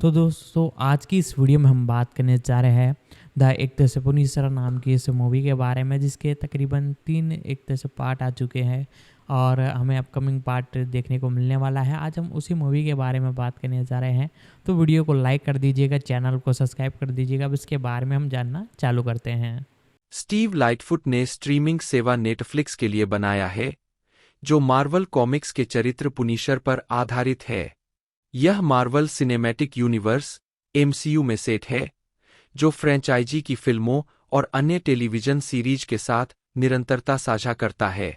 तो दोस्तों आज की इस वीडियो में हम बात करने जा रहे हैं द एक तरह से पुनीसरा नाम की इस मूवी के बारे में, जिसके तकरीबन 3 एक तरह से पार्ट आ चुके हैं और हमें अपकमिंग पार्ट देखने को मिलने वाला है। आज हम उसी मूवी के बारे में बात करने जा रहे हैं, तो वीडियो को लाइक कर दीजिएगा, चैनल को सब्सक्राइब कर दीजिएगा। अब इसके बारे में हम जानना चालू करते हैं। स्टीव लाइटफुट ने स्ट्रीमिंग सेवा नेटफ्लिक्स के लिए बनाया है, जो मार्वल कॉमिक्स के चरित्र पुनिशर पर आधारित है। यह मार्वल सिनेमैटिक यूनिवर्स (एमसीयू) में सेट है, जो फ्रेंचाइजी की फिल्मों और अन्य टेलीविजन सीरीज के साथ निरंतरता साझा करता है।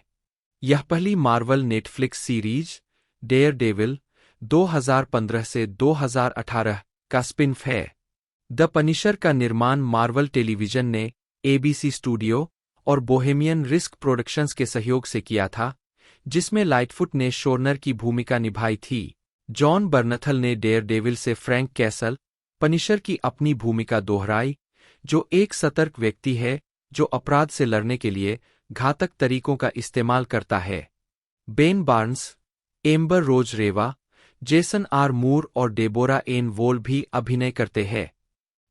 यह पहली मार्वल नेटफ्लिक्स सीरीज डेयरडेविल 2015 से 2018 का स्पिन-ऑफ है। द पनिशर का निर्माण मार्वल टेलीविजन ने एबीसी स्टूडियो और बोहेमियन रिस्क प्रोडक्शंस के सहयोग से किया था, जिसमें लाइटफुट ने शोरनर की भूमिका निभाई थी। जॉन बर्नथल ने डेयरडेविल से फ्रैंक कैसल, पनिशर की अपनी भूमिका दोहराई, जो एक सतर्क व्यक्ति है जो अपराध से लड़ने के लिए घातक तरीकों का इस्तेमाल करता है। Ben Barnes, Amber Rose Revah, Jason R Moore और डेबोरा एन वोल भी अभिनय करते हैं।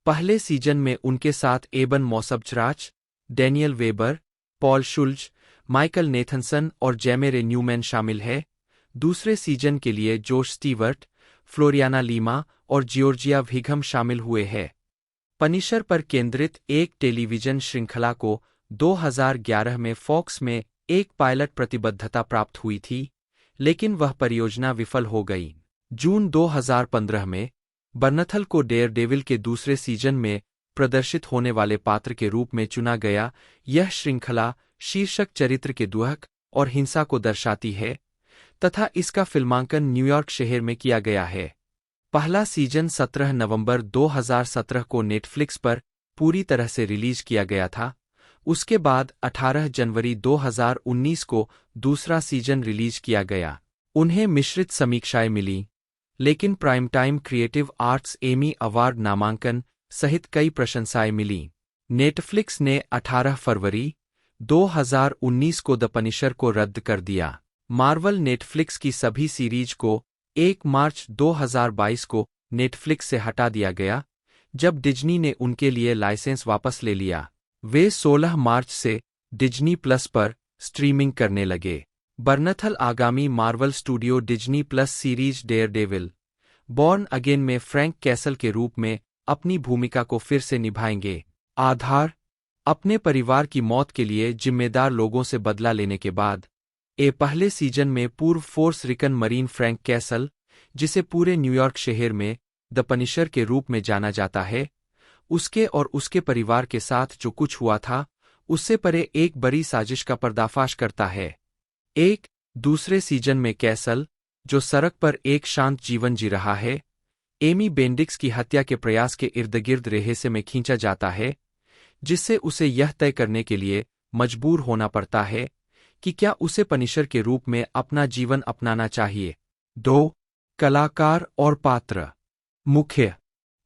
पहले सीजन में उनके साथ Ebon Moss Bachrach, Daniel Webber, Paul Schulze, Michael Nathanson और जेमेरे न्यूमैन शामिल है। दूसरे सीजन के लिए जोश स्टीवर्ट, फ्लोरियाना लीमा और जियोर्जिया विघम शामिल हुए हैं। पनिशर पर केंद्रित एक टेलीविजन श्रृंखला को 2011 में फॉक्स में एक पायलट प्रतिबद्धता प्राप्त हुई थी, लेकिन वह परियोजना विफल हो गई। जून 2015 में बर्नथल को डेयरडेविल के दूसरे सीजन में प्रदर्शित होने वाले पात्र के रूप में चुना गया। यह श्रृंखला शीर्षक चरित्र के दुख और हिंसा को दर्शाती है तथा इसका फिल्मांकन न्यूयॉर्क शहर में किया गया है। पहला सीजन 17 नवंबर 2017 को नेटफ्लिक्स पर पूरी तरह से रिलीज किया गया था। उसके बाद 18 जनवरी 2019 को दूसरा सीजन रिलीज किया गया। उन्हें मिश्रित समीक्षाएं मिलीं, लेकिन prime time creative arts Emmy award नामांकन सहित कई प्रशंसाएं मिलीं। नेटफ्लिक्स ने 18 फरवरी 2019 को द पनिशर को रद्द कर दिया। मार्वल नेटफ्लिक्स की सभी सीरीज को 1 मार्च 2022 को नेटफ्लिक्स से हटा दिया गया, जब डिज्नी ने उनके लिए लाइसेंस वापस ले लिया। वे 16 मार्च से डिज्नी प्लस पर स्ट्रीमिंग करने लगे। बर्नथल आगामी Marvel studio Disney plus series Daredevil born again में फ्रैंक कैसल के रूप में अपनी भूमिका को फिर से निभाएंगे। आधार: अपने परिवार की मौत के लिए जिम्मेदार लोगों से बदला लेने के बाद पहले सीजन में पूर्व फोर्स रिकन मरीन फ्रैंक कैसल, जिसे पूरे न्यूयॉर्क शहर में द पनिशर के रूप में जाना जाता है, उसके और उसके परिवार के साथ जो कुछ हुआ था उससे परे एक बड़ी साजिश का पर्दाफाश करता है। दूसरे सीजन में कैसल, जो सड़क पर एक शांत जीवन जी रहा है, एमी बेंडिक्स की हत्या के प्रयास के इर्दगिर्द रहस्य में खींचा जाता है, जिससे उसे यह तय करने के लिए मजबूर होना पड़ता है कि क्या उसे पनिशर के रूप में अपना जीवन अपनाना चाहिए। 2 कलाकार और पात्र। मुख्य: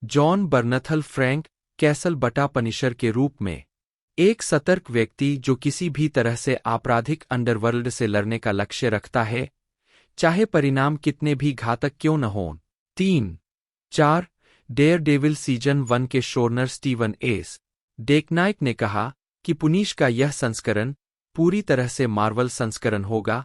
जॉन बर्नथल फ्रैंक कैसल बटा पनिशर के रूप में एक सतर्क व्यक्ति जो किसी भी तरह से आपराधिक अंडरवर्ल्ड से लड़ने का लक्ष्य रखता है, चाहे परिणाम कितने भी घातक क्यों न हों। 4 डेयरडेविल सीजन 1 के शोरनर स्टीवन एस. डेकनाइट ने कहा कि पुनिश का यह संस्करण पूरी तरह से मार्वल संस्करण होगा,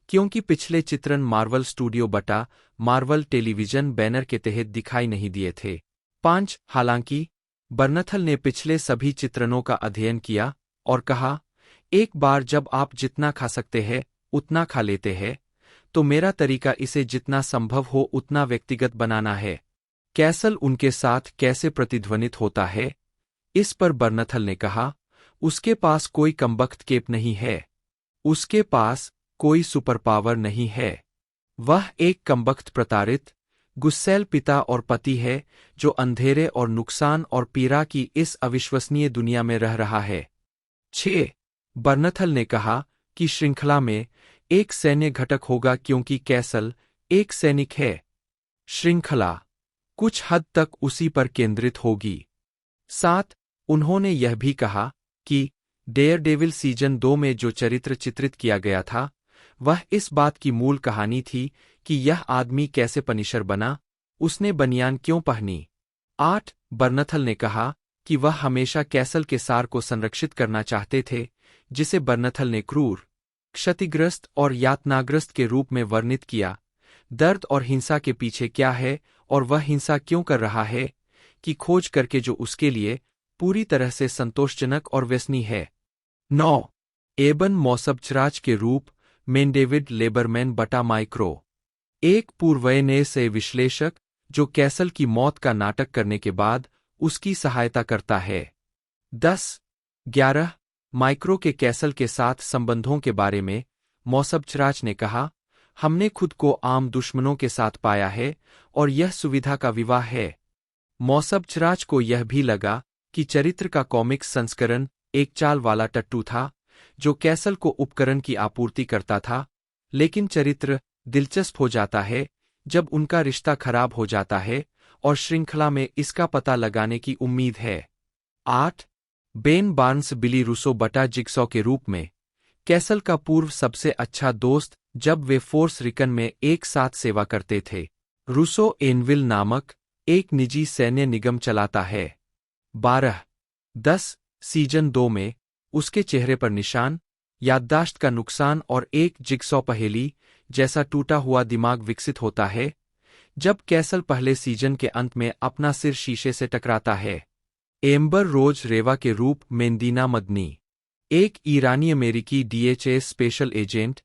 क्योंकि पिछले चित्रण मार्वल स्टूडियो बटा मार्वल टेलीविजन बैनर के तहत दिखाई नहीं दिए थे। 5 हालांकि बर्नथल ने पिछले सभी चित्रणों का अध्ययन किया और कहा, एक बार जब आप जितना खा सकते हैं उतना खा लेते हैं, तो मेरा तरीका इसे जितना संभव हो उतना व्यक्तिगत बनाना है। कैसल उनके साथ कैसे प्रतिध्वनित होता है, इस पर बर्नथल ने कहा, उसके पास कोई कमबख्त केप नहीं है, उसके पास कोई सुपर पावर नहीं है। वह एक कमबख्त प्रताड़ित, गुस्सैल पिता और पति है जो अंधेरे और नुकसान और पीड़ा की इस अविश्वसनीय दुनिया में रह रहा है। 6 बर्नथल ने कहा कि श्रृंखला में एक सैन्य घटक होगा क्योंकि कैसल एक सैनिक है। श्रृंखला कुछ हद तक उसी पर केंद्रित होगी। 7 उन्होंने यह भी कहा कि डेयरडेविल सीजन 2 में जो चरित्र चित्रित किया गया था, वह इस बात की मूल कहानी थी कि यह आदमी कैसे पनिशर बना, उसने बनियान क्यों पहनी? 8. बर्नथल ने कहा कि वह हमेशा कैसल के सार को संरक्षित करना चाहते थे, जिसे बर्नथल ने क्रूर, क्षतिग्रस्त और यातनाग्रस्त के रूप में वर्णित किया। दर्द और हिंसा के पीछे क्या है और वह हिंसा क्यों कर रहा है की खोज करके, जो उसके लिए पूरी तरह से संतोषजनक और व्यसनी है। 9. एबन मौसबचराज के रूप में डेविड लेबरमैन बटा माइक्रो, एक पूर्वयने से विश्लेषक जो कैसल की मौत का नाटक करने के बाद उसकी सहायता करता है। 10. 11. माइक्रो के कैसल के साथ संबंधों के बारे में मौसबचराज ने कहा, हमने खुद को आम दुश्मनों के साथ पाया है और यह सुविधा का विवाह है। मौसबचराज को यह भी लगा कि चरित्र का कॉमिक्स संस्करण एक चाल वाला टट्टू था जो कैसल को उपकरण की आपूर्ति करता था, लेकिन चरित्र दिलचस्प हो जाता है जब उनका रिश्ता खराब हो जाता है और श्रृंखला में इसका पता लगाने की उम्मीद है। 8. बेन बार्न्स बिली रूसो बटा जिग्सॉ के रूप में कैसल का पूर्व सबसे अच्छा दोस्त जब वे फोर्स रिकन में एक साथ सेवा करते थे। रूसो एनविल नामक एक निजी सैन्य निगम चलाता है। 12. 10. सीजन 2 में उसके चेहरे पर निशान, याददाश्त का नुकसान और एक जिग्सॉ पहेली जैसा टूटा हुआ दिमाग विकसित होता है जब कैसल पहले सीजन के अंत में अपना सिर शीशे से टकराता है। एम्बर रोज रेवा के रूप में दीना मदनी, एक ईरानी अमेरिकी DHS स्पेशल एजेंट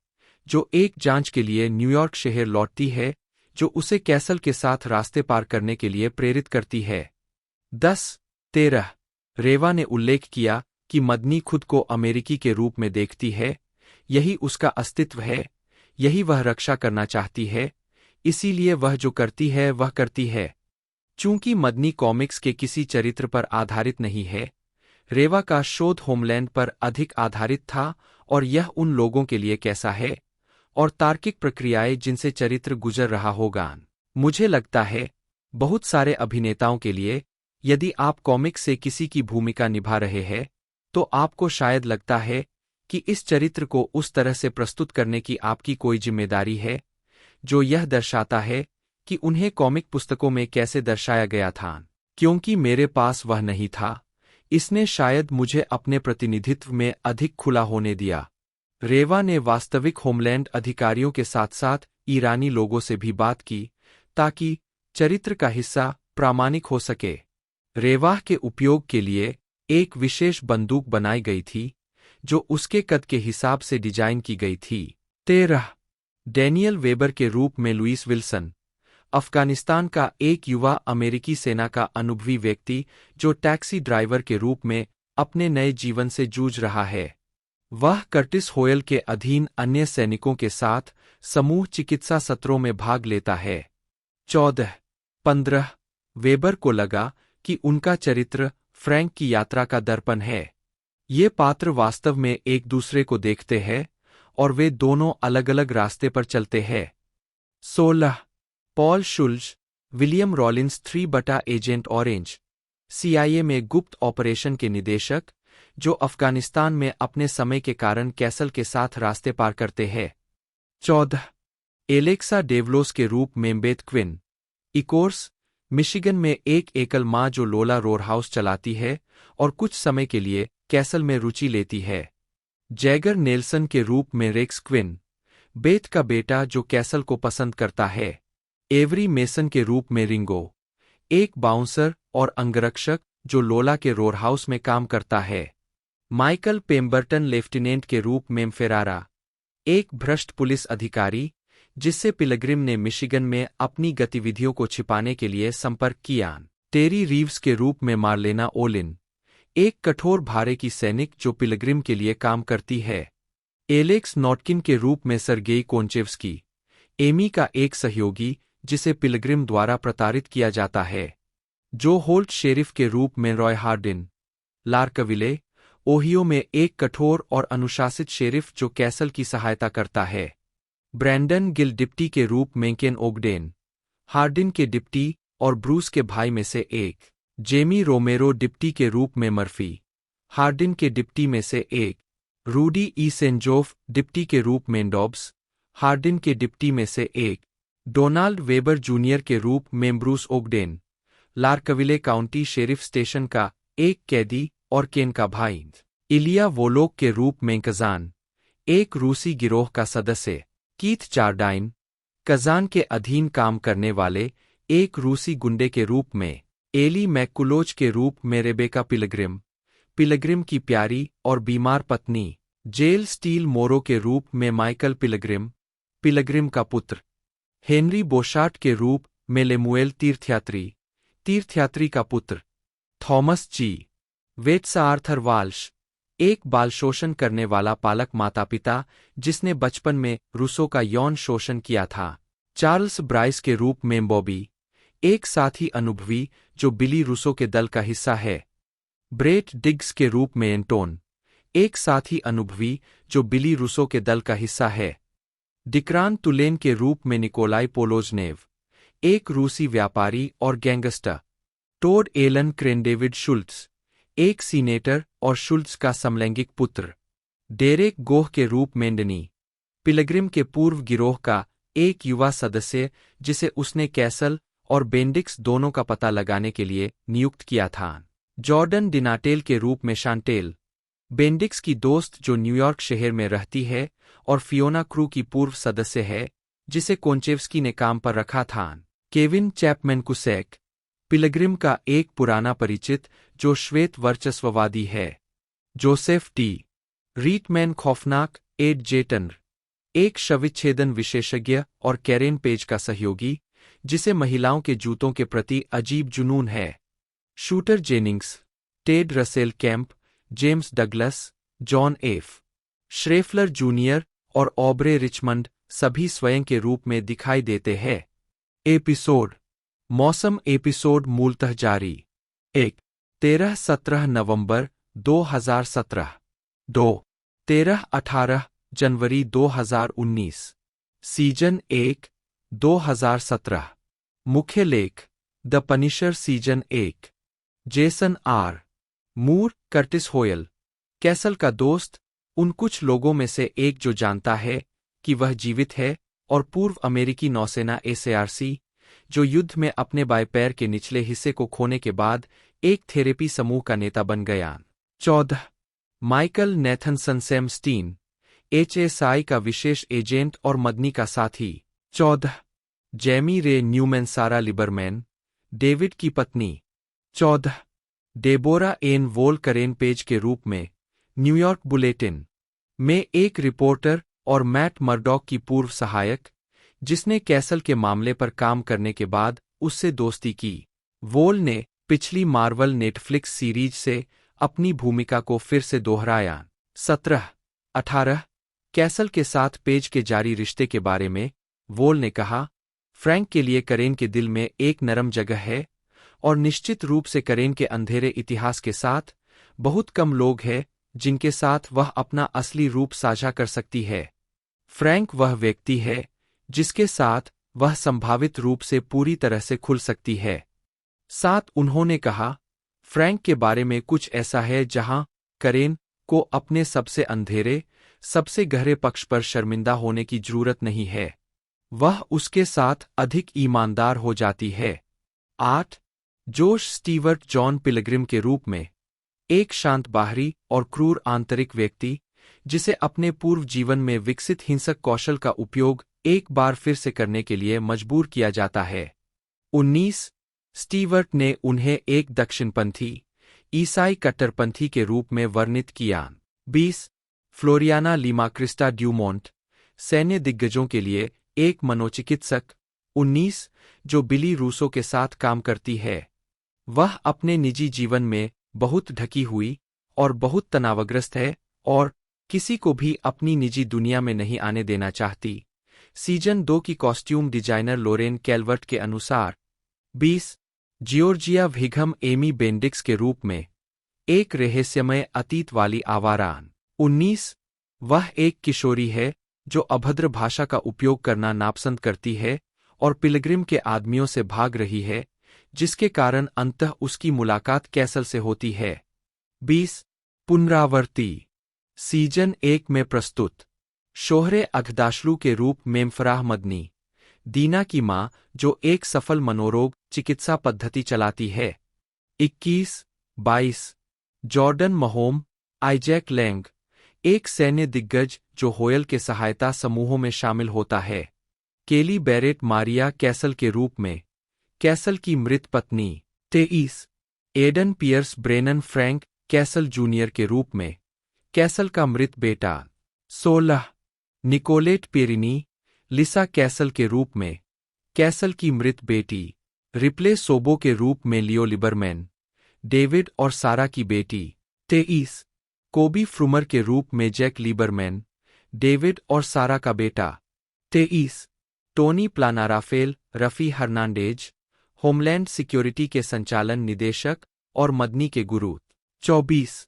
जो एक जांच के लिए न्यूयॉर्क शहर लौटती है, जो उसे कैसल के साथ रास्ते पार करने के लिए प्रेरित करती है। 10. 13. रेवा ने उल्लेख किया कि मदनी खुद को अमेरिकी के रूप में देखती है, यही उसका अस्तित्व है, यही वह रक्षा करना चाहती है, इसीलिए वह जो करती है वह करती है। चूंकि मदनी कॉमिक्स के किसी चरित्र पर आधारित नहीं है, रेवा का शोध होमलैंड पर अधिक आधारित था और यह उन लोगों के लिए कैसा है और तार्किक प्रक्रियाएं जिनसे चरित्र गुजर रहा होगा। मुझे लगता है बहुत सारे अभिनेताओं के लिए, यदि आप कॉमिक्स से किसी की भूमिका निभा रहे हैं तो आपको शायद लगता है कि इस चरित्र को उस तरह से प्रस्तुत करने की आपकी कोई जिम्मेदारी है जो यह दर्शाता है कि उन्हें कॉमिक पुस्तकों में कैसे दर्शाया गया था। क्योंकि मेरे पास वह नहीं था, इसने शायद मुझे अपने प्रतिनिधित्व में अधिक खुला होने दिया। रेवा ने वास्तविक होमलैंड अधिकारियों के साथ साथ ईरानी लोगों से भी बात की ताकि चरित्र का हिस्सा प्रामाणिक हो सके। रेवा के उपयोग के लिए एक विशेष बंदूक बनाई गई थी जो उसके कद के हिसाब से डिजाइन की गई थी। 13. डैनियल वेबर के रूप में लुइस विल्सन, अफगानिस्तान का एक युवा अमेरिकी सेना का अनुभवी व्यक्ति जो टैक्सी ड्राइवर के रूप में अपने नए जीवन से जूझ रहा है। वह कर्टिस होयल के अधीन अन्य सैनिकों के साथ समूह चिकित्सा सत्रों में भाग लेता है। 14. 15. वेबर को लगा कि उनका चरित्र फ्रैंक की यात्रा का दर्पण है। ये पात्र वास्तव में एक दूसरे को देखते हैं और वे दोनों अलग अलग रास्ते पर चलते हैं। 16. पॉल शुल्ज, विलियम रॉलिंस 3 बटा एजेंट ऑरेंज, CIA में गुप्त ऑपरेशन के निदेशक जो अफगानिस्तान में अपने समय के कारण कैसल के साथ रास्ते पार करते हैं। 14. एलेक्सा डेवलोस के रूप में बेथ क्विन, इकोर्स, मिशिगन में एक एकल माँ जो लोला रोडहाउस चलाती है और कुछ समय के लिए कैसल में रुचि लेती है। जैगर नेल्सन के रूप में रेक्स क्विन, बेथ का बेटा जो कैसल को पसंद करता है। एवरी मेसन के रूप में रिंगो, एक बाउंसर और अंगरक्षक जो लोला के रोडहाउस में काम करता है। माइकल पेम्बर्टन लेफ्टिनेंट के रूप में फेरारा, एक भ्रष्ट पुलिस अधिकारी जिससे पिलग्रिम ने मिशिगन में अपनी गतिविधियों को छिपाने के लिए संपर्क किया। टेरी रीव्स के रूप में मार्लेना ओलिन, एक कठोर भारे की सैनिक जो पिलग्रिम के लिए काम करती है। एलेक्स नॉटकिन के रूप में सरगेई कोंचेव्स्की, एमी का एक सहयोगी जिसे पिलग्रिम द्वारा प्रताड़ित किया जाता है। जो होल्ट शेरिफ के रूप में रॉय हार्डिन, लार्कविले, ओहियो में एक कठोर और अनुशासित शेरिफ जो कैसल की सहायता करता है। ब्रैंडन गिल डिप्टी के रूप में केन ओगडेन, हार्डिन के डिप्टी और ब्रूस के भाई में से एक। जेमी रोमेरो डिप्टी के रूप में मर्फी, हार्डिन के डिप्टी में से एक। रूडी ई सेंजोफ डिप्टी के रूप में डॉब्स, हार्डिन के डिप्टी में से एक। डोनाल्ड वेबर जूनियर के रूप में ब्रूस ओगडेन, लार्कविले काउंटी शेरिफ स्टेशन का एक कैदी और केन का भाई, इलिया वोलोक के रूप में कजान, एक रूसी गिरोह का सदस्य, कीथ चारडाइन, कजान के अधीन काम करने वाले एक रूसी गुंडे के रूप में, एली मैकुलोच के रूप में रेबेका पिलग्रिम की प्यारी और बीमार पत्नी, जेल स्टील मोरो के रूप में माइकल पिलग्रिम का पुत्र, हेनरी बोशार्ट के रूप में लेमुएल तीर्थयात्री का पुत्र, थॉमस जी वेट्स आर्थर वाल्श, एक बाल शोषण करने वाला पालक माता पिता जिसने बचपन में रूसो का यौन शोषण किया था, चार्ल्स ब्राइस के रूप में बॉबी, एक साथी अनुभवी जो बिली रूसो के दल का हिस्सा है, ब्रेट डिग्स के रूप में एंटोन, एक साथी अनुभवी जो बिली रूसो के दल का हिस्सा है, डिक्रान तुलेन के रूप में निकोलाई पोलोजनेव, एक रूसी व्यापारी और गैंगस्टर, टोड एलन क्रेनडेविड शुल्ट्स, एक सीनेटर और शुल्ट्स का समलैंगिक पुत्र, डेरेक गोह के रूप में डनी, पिलग्रिम के पूर्व गिरोह का एक युवा सदस्य जिसे उसने कैसल और बेंडिक्स दोनों का पता लगाने के लिए नियुक्त किया था, जॉर्डन डिनाटेल के रूप में शांटेल, बेंडिक्स की दोस्त जो न्यूयॉर्क शहर में रहती है और फियोना क्रू की पूर्व सदस्य है जिसे कोंचेव्स्की ने काम पर रखा था, केविन चैपमैन कुसैक, पिलग्रिम का एक पुराना परिचित जो श्वेत वर्चस्ववादी है, जोसेफ टी रीटमैन खौफनाक, एड जेटनर, एक शवविच्छेदन विशेषज्ञ और कैरेन पेज का सहयोगी जिसे महिलाओं के जूतों के प्रति अजीब जुनून है, Shooter Jennings, Ted Russell Kamp, James Douglas, John F Schreffler Junior और ऑब्रे रिचमंड सभी स्वयं के रूप में दिखाई देते हैं। एपिसोड मौसम एपिसोड मूलतः जारी 13-17 नवंबर 2017 13-18 जनवरी 2019 सीजन 1 2017 मुख्य लेख the Punisher season 1 Jason R Moore Curtis Hoyle Castle का दोस्त उन कुछ लोगों में से एक जो जानता है कि वह जीवित है और पूर्व अमेरिकी नौसेना SARC जो युद्ध में अपने बाएं पैर के निचले हिस्से को खोने के बाद एक थेरेपी समूह का नेता बन गया। 14 माइकल नेथनसन सैम स्टीन HSI का विशेष एजेंट और मदनी का साथी। 14 जैमी रे न्यूमैन सारा लिबरमैन डेविड की पत्नी। 14 डेबोरा एन वोल करेन पेज के रूप में न्यूयॉर्क बुलेटिन में एक रिपोर्टर और मैट मर्डॉक की पूर्व सहायक जिसने कैसल के मामले पर काम करने के बाद उससे दोस्ती की। वोल ने पिछली मार्वल नेटफ्लिक्स सीरीज से अपनी भूमिका को फिर से दोहराया। 17-18 कैसल के साथ पेज के जारी रिश्ते के बारे में वोल ने कहा, फ्रैंक के लिए करेन के दिल में एक नरम जगह है और निश्चित रूप से करेन के अंधेरे इतिहास के साथ बहुत कम लोग हैं जिनके साथ वह अपना असली रूप साझा कर सकती है। फ्रैंक वह व्यक्ति है जिसके साथ वह संभावित रूप से पूरी तरह से खुल सकती है। साथ उन्होंने कहा, फ्रैंक के बारे में कुछ ऐसा है जहां करेन को अपने सबसे अंधेरे, सबसे गहरे पक्ष पर शर्मिंदा होने की जरूरत नहीं है। वह उसके साथ अधिक ईमानदार हो जाती है। 8 जोश स्टीवर्ट जॉन पिलग्रिम के रूप में एक शांत बाहरी और क्रूर आंतरिक व्यक्ति जिसे अपने पूर्व जीवन में विकसित हिंसक कौशल का उपयोग एक बार फिर से करने के लिए मजबूर किया जाता है। 19 स्टीवर्ट ने उन्हें एक दक्षिणपंथी ईसाई कट्टरपंथी के रूप में वर्णित किया। 20 फ्लोरियाना लीमा क्रिस्टा ड्यूमोंट सैन्य दिग्गजों के लिए एक मनोचिकित्सक। 19 जो बिली रूसो के साथ काम करती है। वह अपने निजी जीवन में बहुत ढकी हुई और बहुत तनावग्रस्त है और किसी को भी अपनी निजी दुनिया में नहीं आने देना चाहती। सीजन 2 की कॉस्ट्यूम डिजाइनर लोरेन कैल्वर्ट के अनुसार। 20 जियोर्जिया विघम एमी बेंडिक्स के रूप में एक रहस्यमय अतीत वाली आवारा। 19 वह एक किशोरी है जो अभद्र भाषा का उपयोग करना नापसंद करती है और पिलग्रिम के आदमियों से भाग रही है जिसके कारण अंततः उसकी मुलाकात कैसल से होती है। 20 पुनरावर्ती सीजन 1 में प्रस्तुत शोहरे अघदाशलू के रूप में फराह मदनी दीना की मां, जो एक सफल मनोरोग चिकित्सा पद्धति चलाती है। 21, 22, जॉर्डन महोम, आइजैक लैंग, एक सैन्य दिग्गज जो होयल के सहायता समूहों में शामिल होता है। केली बैरेट मारिया कैसल के रूप में, कैसल की मृत पत्नी। 23, Aidan Pierce Brennan Frank Castle Junior के रूप में, कैसल का मृत बेटा। 16, निकोलेट पेरिनी, लिसा कैसल के रूप में, कैसल की मृत बेटी। रिप्ले सोबो के रूप में लियो लिबरमैन, डेविड और सारा की बेटी। 23, कोबी फ्रूमर के रूप में जैक लिबरमैन, डेविड और सारा का बेटा। 23, Tony Plana Rafael, Rafi Hernandez, Homeland Security के संचालन निदेशक और मदनी के गुरु। 24,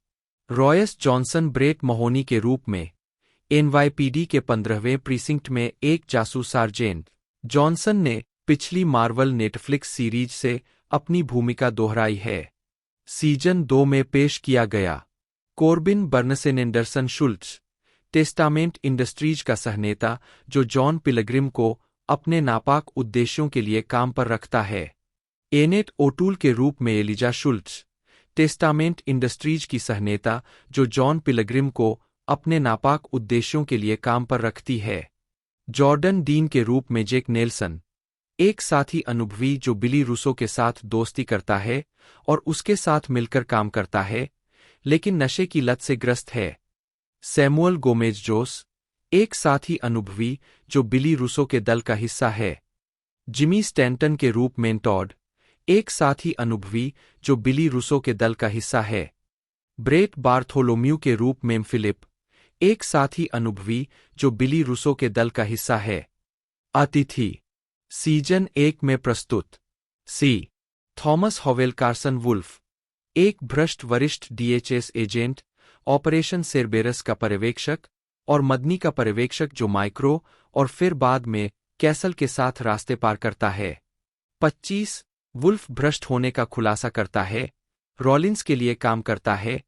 रॉयस जॉनसन ब्रेट महोनी के रूप में, एनवाईपीडी के 15वें प्रीसिंक्ट में एक जासूस सार्जेंट। जॉनसन ने पिछली मार्वल नेटफ्लिक्स सीरीज से अपनी भूमिका दोहराई है। सीजन 2 में पेश किया गया। कोर्बिन बर्नसेन एंडरसन शुल्ट्ज, टेस्टामेंट इंडस्ट्रीज का सहनेता जो जॉन पिलग्रिम को अपने नापाक उद्देश्यों के लिए काम पर रखता है। एनेट ओटूल के रूप में एलिजा शुल्ट्ज, टेस्टामेंट इंडस्ट्रीज की सहनेता जो जॉन पिलग्रिम को अपने नापाक उद्देश्यों के लिए काम पर रखती है। जॉर्डन डीन के रूप में जैक नेल्सन, एक साथी अनुभवी जो बिली रूसो के साथ दोस्ती करता है और उसके साथ मिलकर काम करता है, लेकिन नशे की लत से ग्रस्त है। सैमुअल गोमेज जोस, एक साथी अनुभवी जो बिली रूसो के दल का हिस्सा है। जिमी स्टैंटन के रूप में टॉड, एक साथी अनुभवी जो बिली रूसो के दल का हिस्सा है। ब्रेट बार्थोलोम्यू के रूप में फिलिप, एक साथी अनुभवी जो बिली रूसो के दल का हिस्सा है। अतिथि सीजन 1 में प्रस्तुत सी थॉमस हॉवेल कार्सन वुल्फ, एक भ्रष्ट वरिष्ठ डीएचएस एजेंट, ऑपरेशन सेरबेरस का पर्यवेक्षक और मदनी का पर्यवेक्षक जो माइक्रो और फिर बाद में कैसल के साथ रास्ते पार करता है। 25, वुल्फ भ्रष्ट होने का खुलासा करता है, रॉलिंस के लिए काम करता है,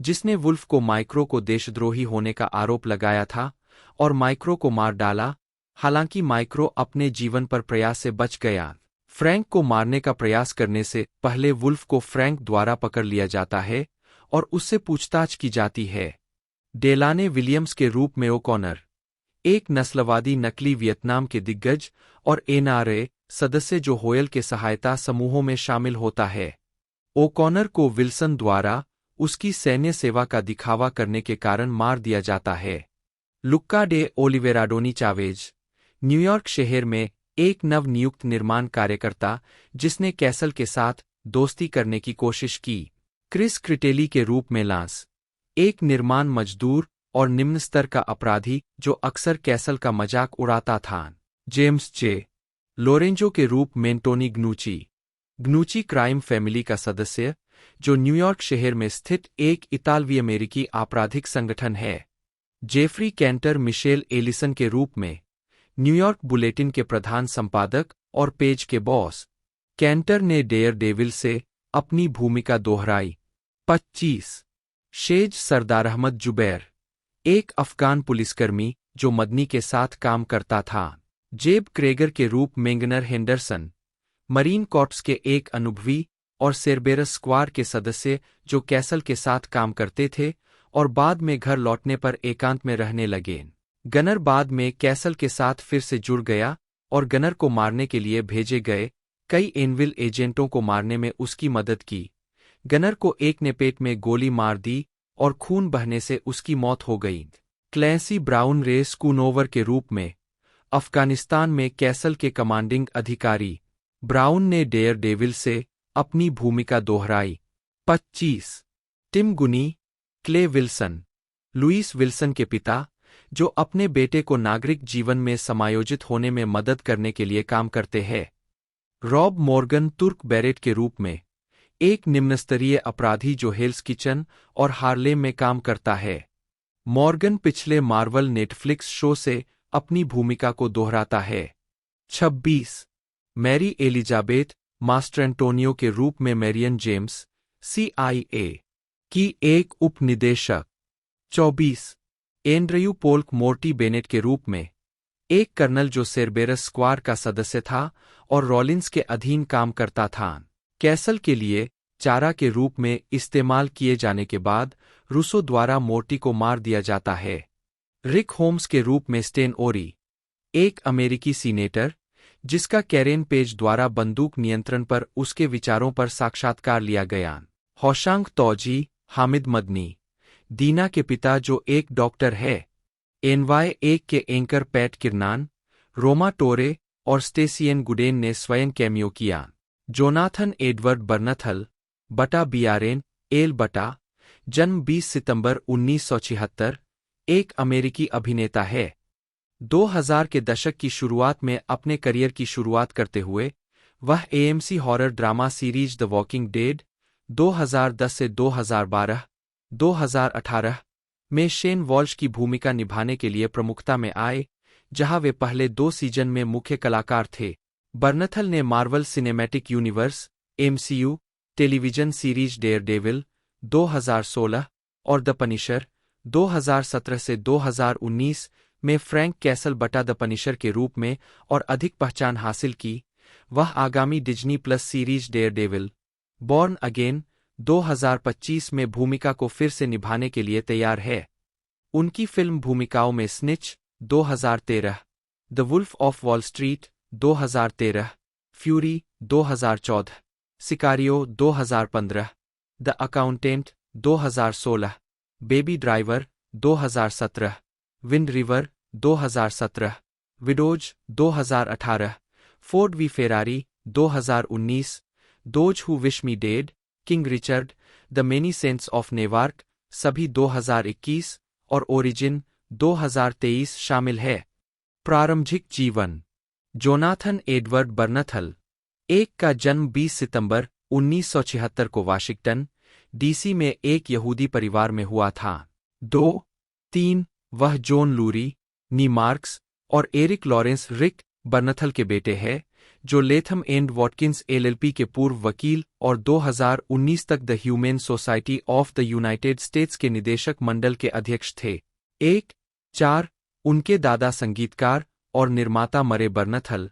जिसने वुल्फ को माइक्रो को देशद्रोही होने का आरोप लगाया था और माइक्रो को मार डाला। हालांकि माइक्रो अपने जीवन पर प्रयास से बच गया। फ्रैंक को मारने का प्रयास करने से पहले वुल्फ को फ्रैंक द्वारा पकड़ लिया जाता है और उससे पूछताछ की जाती है। डेलाने विलियम्स के रूप में ओकॉनर, एक नस्लवादी नकली वियतनाम के दिग्गज और एनआरए सदस्य जो होयल के सहायता समूहों में शामिल होता है। ओकॉनर को विल्सन द्वारा उसकी सैन्य सेवा का दिखावा करने के कारण मार दिया जाता है। लुक्का डे ओलिवेराडोनी चावेज, न्यूयॉर्क शहर में एक नवनियुक्त निर्माण कार्यकर्ता जिसने कैसल के साथ दोस्ती करने की कोशिश की। क्रिस क्रिटेली के रूप में लांस, एक निर्माण मजदूर और निम्न स्तर का अपराधी जो अक्सर कैसल का मजाक उड़ाता था। जेम्स जे लोरेंजो के रूप में टोनी ग्नूची क्राइम फैमिली का सदस्य जो न्यूयॉर्क शहर में स्थित एक इतालवी अमेरिकी आपराधिक संगठन है। जेफरी कैंटर मिशेल एलिसन के रूप में न्यूयॉर्क बुलेटिन के प्रधान संपादक और पेज के बॉस। कैंटर ने डेयर डेविल से अपनी भूमिका दोहराई। 25, शेज सरदार अहमद जुबैर, एक अफगान पुलिसकर्मी जो मदनी के साथ काम करता था। जेब क्रेगर के रूप में गनर हेंडरसन, मरीन कॉर्प्स के एक अनुभवी और सेरबेरस स्क्वाड के सदस्य जो कैसल के साथ काम करते थे और बाद में घर लौटने पर एकांत में रहने लगे। गनर बाद में कैसल के साथ फिर से जुड़ गया और गनर को मारने के लिए भेजे गए कई एनविल एजेंटों को मारने में उसकी मदद की। गनर को एक ने पेट में गोली मार दी और खून बहने से उसकी मौत हो गई। क्लैंसी ब्राउन रे स्कूनोवर के रूप में अफगानिस्तान में कैसल के कमांडिंग अधिकारी। ब्राउन ने डेयर डेविल से अपनी भूमिका दोहराई। 25, टिम गुनी, क्ले विल्सन, लुईस विल्सन के पिता जो अपने बेटे को नागरिक जीवन में समायोजित होने में मदद करने के लिए काम करते हैं। रॉब मॉर्गन तुर्क बैरेट के रूप में एक निम्नस्तरीय अपराधी जो हेल्स किचन और हार्लेम में काम करता है। मॉर्गन पिछले मार्वल नेटफ्लिक्स शो से अपनी भूमिका को दोहराता है। 26, मैरी एलिजाबेथ मास्टर एंटोनियो के रूप में मैरियन जेम्स, CIA की एक उप निदेशक। 24, एंड्रयू पोल्क मोर्टी बेनेट के रूप में एक कर्नल जो सेरबेरस स्क्वाड का सदस्य था और रॉलिंस के अधीन काम करता था। कैसल के लिए चारा के रूप में इस्तेमाल किए जाने के बाद रूसो द्वारा मोर्टी को मार दिया जाता है। रिक होम्स के रूप में स्टेन ओरी, एक अमेरिकी सीनेटर जिसका कैरेन पेज द्वारा बंदूक नियंत्रण पर उसके विचारों पर साक्षात्कार लिया गया। होशांग तौजी, हामिद मदनी, दीना के पिता जो एक डॉक्टर है, NY1 के एंकर पैट किरनान, रोमा टोरे और स्टेसियन गुडेन ने स्वयं कैमियो किया। जोनाथन एडवर्ड बर्नथल, बटा बियारेन, एल बटा, जन्म 20 सितंबर 1976, एक अमेरिकी अभिनेता है। 2000 के दशक की शुरुआत में अपने करियर की शुरुआत करते हुए वह AMC horror drama series the walking dead 2010 से 2012, 2018 में शेन वॉल्श की भूमिका निभाने के लिए प्रमुखता में आए, जहां वे पहले 2 सीजन में मुख्य कलाकार थे। बर्नथल ने Marvel cinematic universe MCU television series Daredevil 2016 और द पनिशर 2017 से 2019 में फ्रैंक कैसल बटा द पनिशर के रूप में और अधिक पहचान हासिल की। वह आगामी Disney plus series Daredevil born again 2025 में भूमिका को फिर से निभाने के लिए तैयार है। उनकी फिल्म भूमिकाओं में Snitch 2013, the Wolf of Wall Street 2013, Fury 2014, Sicario 2015, the Accountant 2016, Baby Driver 2017, Wind River 2017, Widows 2018, Ford v Ferrari 2019, Those Who Wish Me Dead, King Richard, the Many Saints of Newark सभी 2021 और origin 2023 शामिल है। प्रारंभिक जीवन। Jonathan Edward बर्नथल, एक का जन्म 20 सितंबर 1976 को वाशिंगटन, DC में एक यहूदी परिवार में हुआ था। 2-3 वह जॉन लूरी, नी मार्क्स और एरिक लॉरेंस रिक बर्नथल के बेटे हैं, जो लेथम एंड वॉटकिंस LLP के पूर्व वकील और 2019 तक the humane society of the United states के निदेशक मंडल के अध्यक्ष थे। 1-4 उनके दादा संगीतकार और निर्माता मरे बर्नथल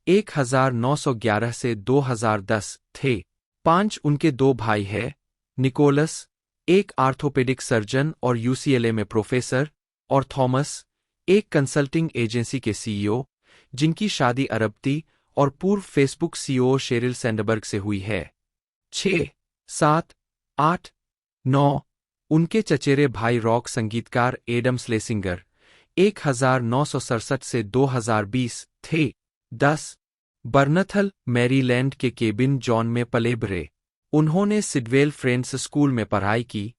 1911 से 2010 थे। 5 उनके 2 भाई हैं, निकोलस, एक आर्थोपेडिक सर्जन और UCLA में प्रोफेसर, और थॉमस, एक कंसल्टिंग एजेंसी के CEO, जिनकी शादी अरबती और पूर्व फेसबुक CEO शेरिल सैंडबर्ग से हुई है। 6, 7, 8, 9 उनके चचेरे भाई रॉक संगीतकार एडम स्लेसिंगर 1967 से 2020 थे। 10 बर्नथल मैरीलैंड के केबिन जॉन में पले बढ़े। उन्होंने सिडवेल फ्रेंड्स स्कूल में पढ़ाई की,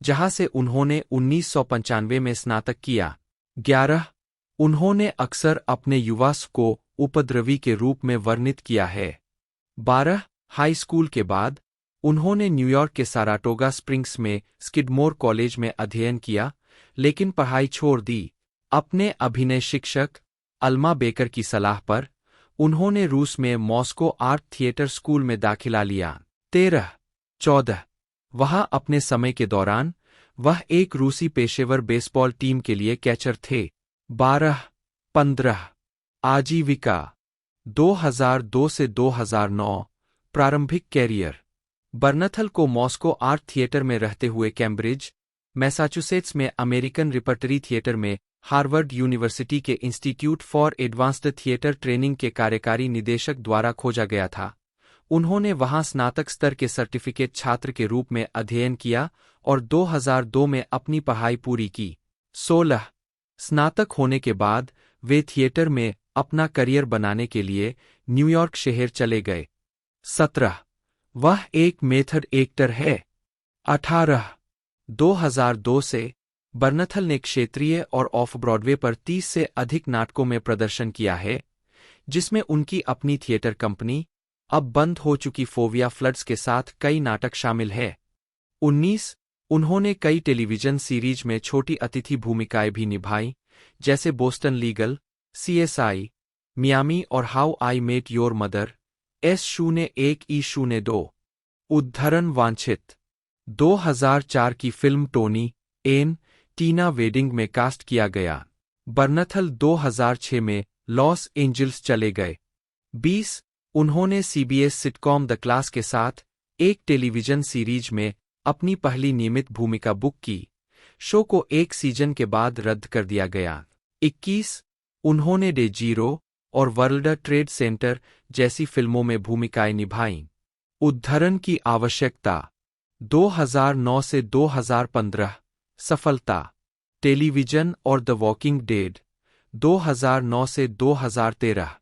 जहां से उन्होंने 1995 में स्नातक किया। 11 उन्होंने अक्सर अपने युवा को उपद्रवी के रूप में वर्णित किया है। 12 हाई स्कूल के बाद उन्होंने न्यूयॉर्क के साराटोगा स्प्रिंग्स में स्किडमोर कॉलेज में अध्ययन किया, लेकिन पढ़ाई छोड़ दी। अपने अभिनय शिक्षक अल्मा बेकर की सलाह पर उन्होंने रूस में मॉस्को आर्ट थिएटर स्कूल में दाखिला लिया। 13-14 वहाँ अपने समय के दौरान वह एक रूसी पेशेवर बेसबॉल टीम के लिए कैचर थे। 12-15 आजीविका 2002 से 2009 प्रारंभिक कैरियर। बर्नथल को मॉस्को आर्ट थिएटर में रहते हुए कैम्ब्रिज, मैसाचुसेट्स में अमेरिकन रिपर्टरी थिएटर में हार्वर्ड यूनिवर्सिटी के institute for advanced theatre training के कार्यकारी निदेशक द्वारा खोजा गया था। उन्होंने वहां स्नातक स्तर के सर्टिफिकेट छात्र के रूप में अध्ययन किया और 2002 में अपनी पढ़ाई पूरी की। 16 स्नातक होने के बाद वे थिएटर में अपना करियर बनाने के लिए न्यूयॉर्क शहर चले गए। 17 वह एक मेथड एक्टर है। 18 2002 से बर्नथल ने क्षेत्रीय और ऑफ ब्रॉडवे पर 30 से अधिक नाटकों में प्रदर्शन किया है, जिसमें उनकी अपनी थिएटर कंपनी, अब बंद हो चुकी फोविया फ्लड्स के साथ कई नाटक शामिल है। 19 उन्होंने कई टेलीविजन सीरीज में छोटी अतिथि भूमिकाएं भी निभाई, जैसे बोस्टन लीगल, CSI, मियामी और How I Met Your Mother. S01E02 उद्धरण वांछित 2004 की film Tony n Tina Wedding में कास्ट किया गया। बर्नथल 2006 में लॉस एंजल्स चले गए। 20 उन्होंने सीबीएस सिटकॉम द क्लास के साथ एक टेलीविजन सीरीज में अपनी पहली नियमित भूमिका बुक की। शो को एक सीजन के बाद रद्द कर दिया गया। 21 उन्होंने डे जीरो और वर्ल्ड ट्रेड सेंटर जैसी फिल्मों में भूमिकाएं निभाईं। उद्धरण की आवश्यकता 2009 से 2015 सफलता टेलीविजन और द वॉकिंग डेड 2009 से 2013।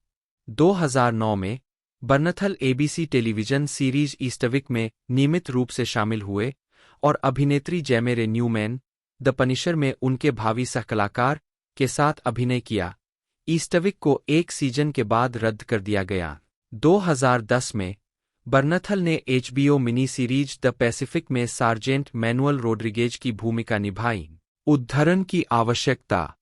2009 में बर्नथल एबीसी टेलीविजन सीरीज ईस्टविक में नियमित रूप से शामिल हुए और अभिनेत्री जेमेरे न्यूमैन द पनिशर में उनके भावी सहकलाकार के साथ अभिनय किया। ईस्टविक को एक सीजन के बाद रद्द कर दिया गया। 2010 में बर्नथल ने HBO mini series the Pacific में सार्जेंट मैनुअल रोड्रिगेज की भूमिका निभाई। उद्धरण की आवश्यकता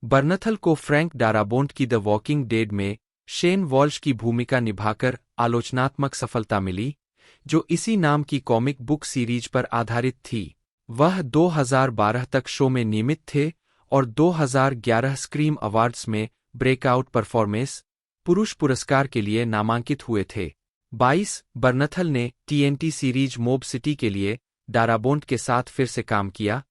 बर्नथल को फ्रैंक डाराबोंट की द वॉकिंग डेड में शेन वॉल्श की भूमिका निभाकर आलोचनात्मक सफलता मिली, जो इसी नाम की कॉमिक बुक सीरीज पर आधारित थी। वह 2012 तक शो में नियमित थे और 2011 स्क्रीम अवार्ड्स में ब्रेकआउट परफॉर्मेंस पुरुष पुरस्कार के लिए नामांकित हुए थे। 22 बर्नथल ने टीएनटी सीरीज मोब सिटी के लिए डाराबोंट के साथ फिर से काम किया,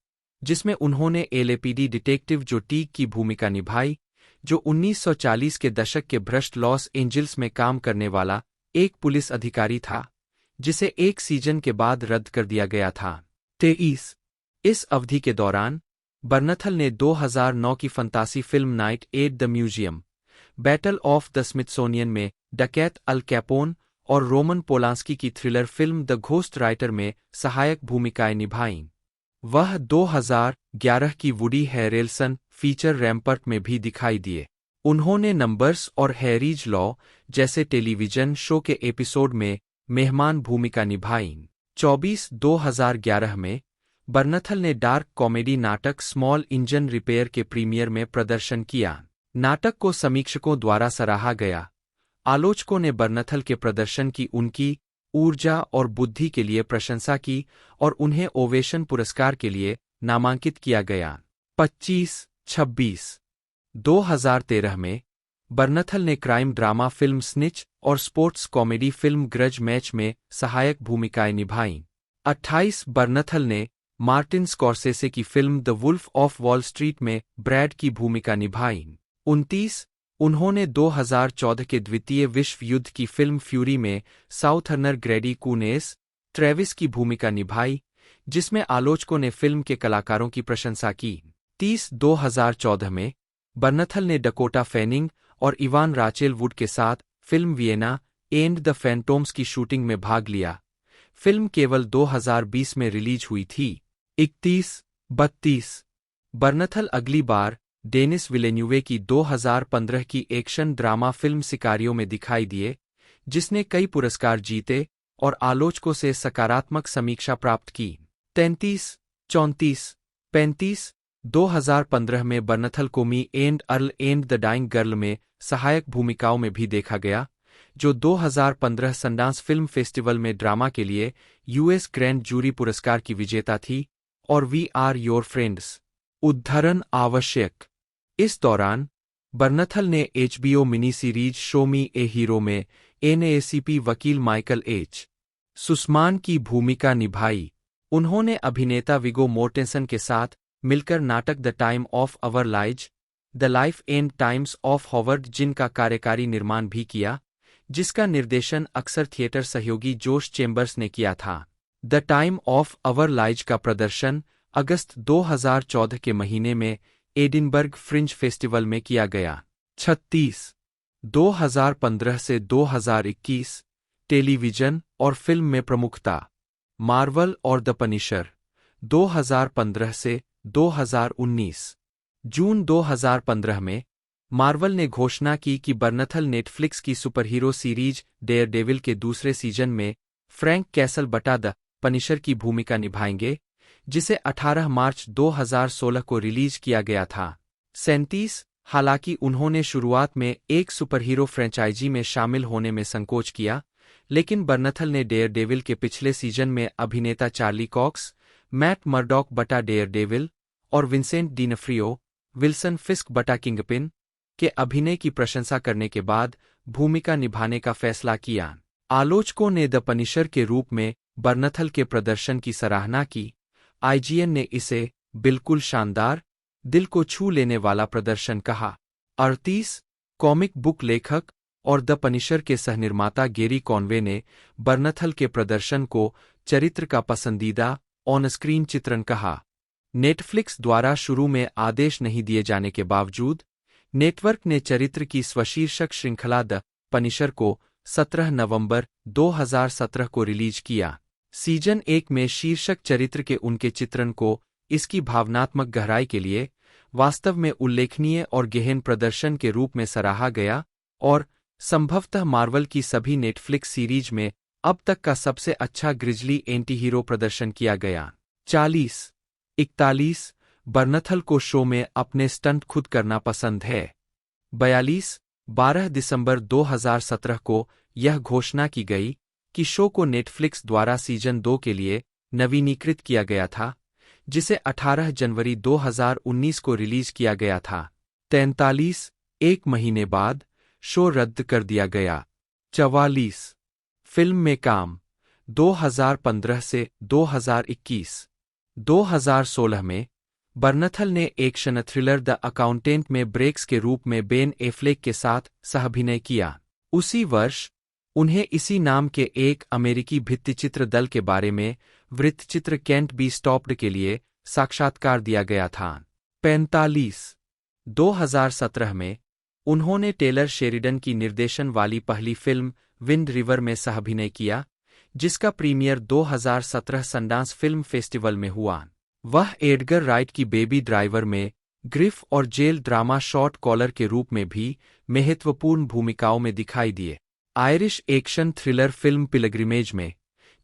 जिसमें उन्होंने एलएपीडी डिटेक्टिव जो टीग की भूमिका निभाई, जो 1940 के दशक के भ्रष्ट लॉस एंजल्स में काम करने वाला एक पुलिस अधिकारी था, जिसे एक सीजन के बाद रद्द कर दिया गया था। 23 इस अवधि के दौरान बर्नथल ने 2009 की फंतासी film Night at the Museum, Battle of the Smithsonian में डकैत अल कैपोन और रोमन पोलांस्की की thriller film the Ghost Writer में सहायक भूमिकाएं निभाईं। वह 2011 की वुडी हैरेल्सन फीचर रैम्पर्ट में भी दिखाई दिए। उन्होंने नंबर्स और हैरीज लॉ जैसे टेलीविजन शो के एपिसोड में मेहमान भूमिका निभाईं। 24 2011 में बर्नथल ने डार्क कॉमेडी नाटक स्मॉल इंजन रिपेयर के प्रीमियर में प्रदर्शन किया। नाटक को समीक्षकों द्वारा सराहा गया। आलोचकों ने बर्नथल के प्रदर्शन की उनकी ऊर्जा और बुद्धि के लिए प्रशंसा की और उन्हें ओवेशन पुरस्कार के लिए नामांकित किया गया। 25-26 2013 में बर्नथल ने क्राइम ड्रामा फिल्म स्निच और sports comedy film Grudge Match में सहायक भूमिकाएं निभाईं। 28 बर्नथल ने मार्टिन स्कॉर्सेसे की film the Wolf of Wall Street में ब्रैड की भूमिका निभाई। 29 उन्होंने 2014 के द्वितीय विश्व युद्ध की फिल्म फ्यूरी में साउथर्नर ग्रेडी कूनेस ट्रेविस की भूमिका निभाई, जिसमें आलोचकों ने फिल्म के कलाकारों की प्रशंसा की। 30 2014 में बर्नथल ने डकोटा फैनिंग और इवान राचेल वुड के साथ फिल्म वियना एंड द फैंटोम्स की शूटिंग में भाग लिया। फिल्म केवल 2020 में रिलीज हुई थी। 31-32 बर्नथल अगली बार डेनिस विलेन्यूवे की 2015 की एक्शन ड्रामा फिल्म सिकारियो में दिखाई दिए, जिसने कई पुरस्कार जीते और आलोचकों से सकारात्मक समीक्षा प्राप्त की। 33-34-35 2015 में बर्नथल को Me and Earl and the Dying Girl में सहायक भूमिकाओं में भी देखा गया, जो 2015 सनडांस फिल्म फेस्टिवल में ड्रामा के लिए यूएस ग्रैंड जूरी पुरस्कार की विजेता थी। और वी आर योर फ्रेंड्स। उद्धरण आवश्यक इस दौरान बर्नथल ने HBO mini series Show Me a Hero में एनएसीपी वकील माइकल एच. सुस्मान की भूमिका निभाई। उन्होंने अभिनेता विगो मोर्टेंसन के साथ मिलकर नाटक The Time of Our Lives, the Life and Times of Howard Zinn का कार्यकारी निर्माण भी किया, जिसका निर्देशन अक्सर थिएटर सहयोगी जोश चेम्बर्स ने किया था। The Time of Our lies का प्रदर्शन अगस्त 2014 के महीने में एडिनबर्ग फ्रिंज फेस्टिवल में किया गया। 36 2015 से 2021 टेलीविजन और फिल्म में प्रमुखता। मार्वल और द पनिशर 2015 से 2019। जून 2015 में मार्वल ने घोषणा की कि बर्नथल नेटफ्लिक्स की सुपरहीरो सीरीज डेयरडेविल के दूसरे सीजन में फ्रैंक कैसल बटा द पनिशर की भूमिका निभाएंगे, जिसे 18 मार्च 2016 को रिलीज किया गया था। 37 हालांकि उन्होंने शुरुआत में एक सुपरहीरो फ्रेंचाइजी में शामिल होने में संकोच किया, लेकिन बर्नथल ने डेयरडेविल के पिछले सीजन में अभिनेता चार्ली कॉक्स, मैट मर्डॉक बटा डेयरडेविल और विंसेंट डिनफ्रियो विल्सन फिस्क बटा किंगपिन के अभिनय की प्रशंसा करने के बाद भूमिका निभाने का फैसला किया। आलोचकों ने द पनिशर के रूप में बर्नथल के प्रदर्शन की सराहना की। आईजीएन ने इसे बिल्कुल शानदार, दिल को छू लेने वाला प्रदर्शन कहा। 38 कॉमिक बुक लेखक और द पनिशर के सहनिर्माता गेरी कॉनवे ने बर्नथल के प्रदर्शन को चरित्र का पसंदीदा ऑन स्क्रीन चित्रण कहा। नेटफ्लिक्स द्वारा शुरू में आदेश नहीं दिए जाने के बावजूद नेटवर्क ने चरित्र की स्वशीर्षक श्रृंखला द पनिशर को 17 नवंबर 2017 को रिलीज किया। सीजन 1 में शीर्षक चरित्र के उनके चित्रण को इसकी भावनात्मक गहराई के लिए वास्तव में उल्लेखनीय और गहन प्रदर्शन के रूप में सराहा गया और संभवतः मार्वल की सभी नेटफ्लिक्स सीरीज में अब तक का सबसे अच्छा ग्रिजली एंटी-हीरो प्रदर्शन किया गया। 41 बर्नथल को शो में अपने स्टंट खुद करना पसंद है। 12 दिसंबर 2017 को यह घोषणा की गई कि शो को नेटफ्लिक्स द्वारा सीजन 2 के लिए नवीनीकृत किया गया था, जिसे 18 जनवरी 2019 को रिलीज किया गया था। 43 एक महीने बाद शो रद्द कर दिया गया। 44 फिल्म में काम 2015 से 2021। 2016 में बर्नथल ने एक्शन थ्रिलर द अकाउंटेंट में ब्रेक्स के रूप में बेन एफ्लेक के साथ सह-अभिनय किया। उसी वर्ष उन्हें इसी नाम के एक अमेरिकी भित्तिचित्र दल के बारे में वृत्तचित्र कैंट बी स्टॉप्ड के लिए साक्षात्कार दिया गया था। 45 2017 में उन्होंने टेलर शेरिडन की निर्देशन वाली पहली फिल्म विंड रिवर में सह-अभिनय किया, जिसका प्रीमियर 2017 सनडांस फिल्म फेस्टिवल में हुआ। वह एडगर राइट की बेबी ड्राइवर में ग्रिफ और जेल ड्रामा शॉर्ट कॉलर के रूप में भी महत्वपूर्ण भूमिकाओं में दिखाई दिए। Irish action thriller film pilgrimage में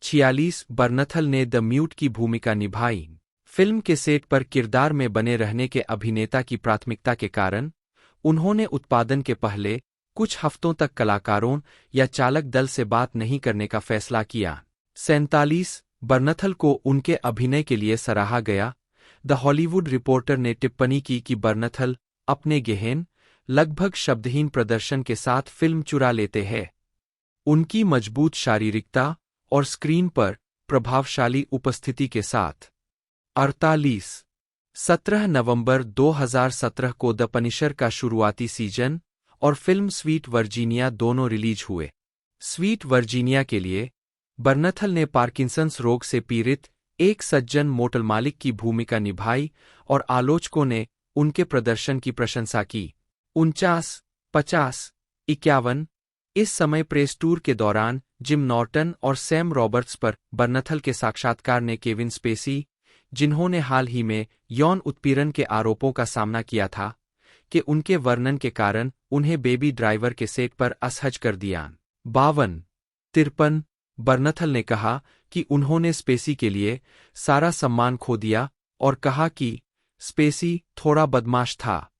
46 बर्नथल ने द म्यूट की भूमिका निभाई। फिल्म के सेट पर किरदार में बने रहने के अभिनेता की प्राथमिकता के कारण उन्होंने उत्पादन के पहले कुछ हफ्तों तक कलाकारों या चालक दल से बात नहीं करने का फैसला किया। 47 बर्नथल को उनके अभिनय के लिए सराहा गया। द हॉलीवुड रिपोर्टर ने टिप्पणी की कि बर्नथल अपने गहन, लगभग शब्दहीन प्रदर्शन के साथ फिल्म चुरा लेते हैं। उनकी मजबूत शारीरिकता और स्क्रीन पर प्रभावशाली उपस्थिति के साथ। 48 17 नवंबर 2017 को द पनिशर का शुरुआती सीजन और फिल्म स्वीट वर्जीनिया दोनों रिलीज हुए। स्वीट वर्जीनिया के लिए बर्नथल ने पार्किंसंस रोग से पीड़ित एक सज्जन मोटर मालिक की भूमिका निभाई और आलोचकों ने उनके प्रदर्शन की प्रशंसा की। 49 50 51 इस समय प्रेस टूर के दौरान जिम नॉर्टन और सैम रॉबर्ट्स पर बर्नथल के साक्षात्कार ने केविन स्पेसी, जिन्होंने हाल ही में यौन उत्पीड़न के आरोपों का सामना किया था, कि उनके वर्णन के कारण उन्हें बेबी ड्राइवर के सेट पर असहज कर दिया। 52 बर्नथल ने कहा कि उन्होंने स्पेसी के लिए सारा सम्मान खो दिया और कहा कि स्पेसी थोड़ा बदमाश था।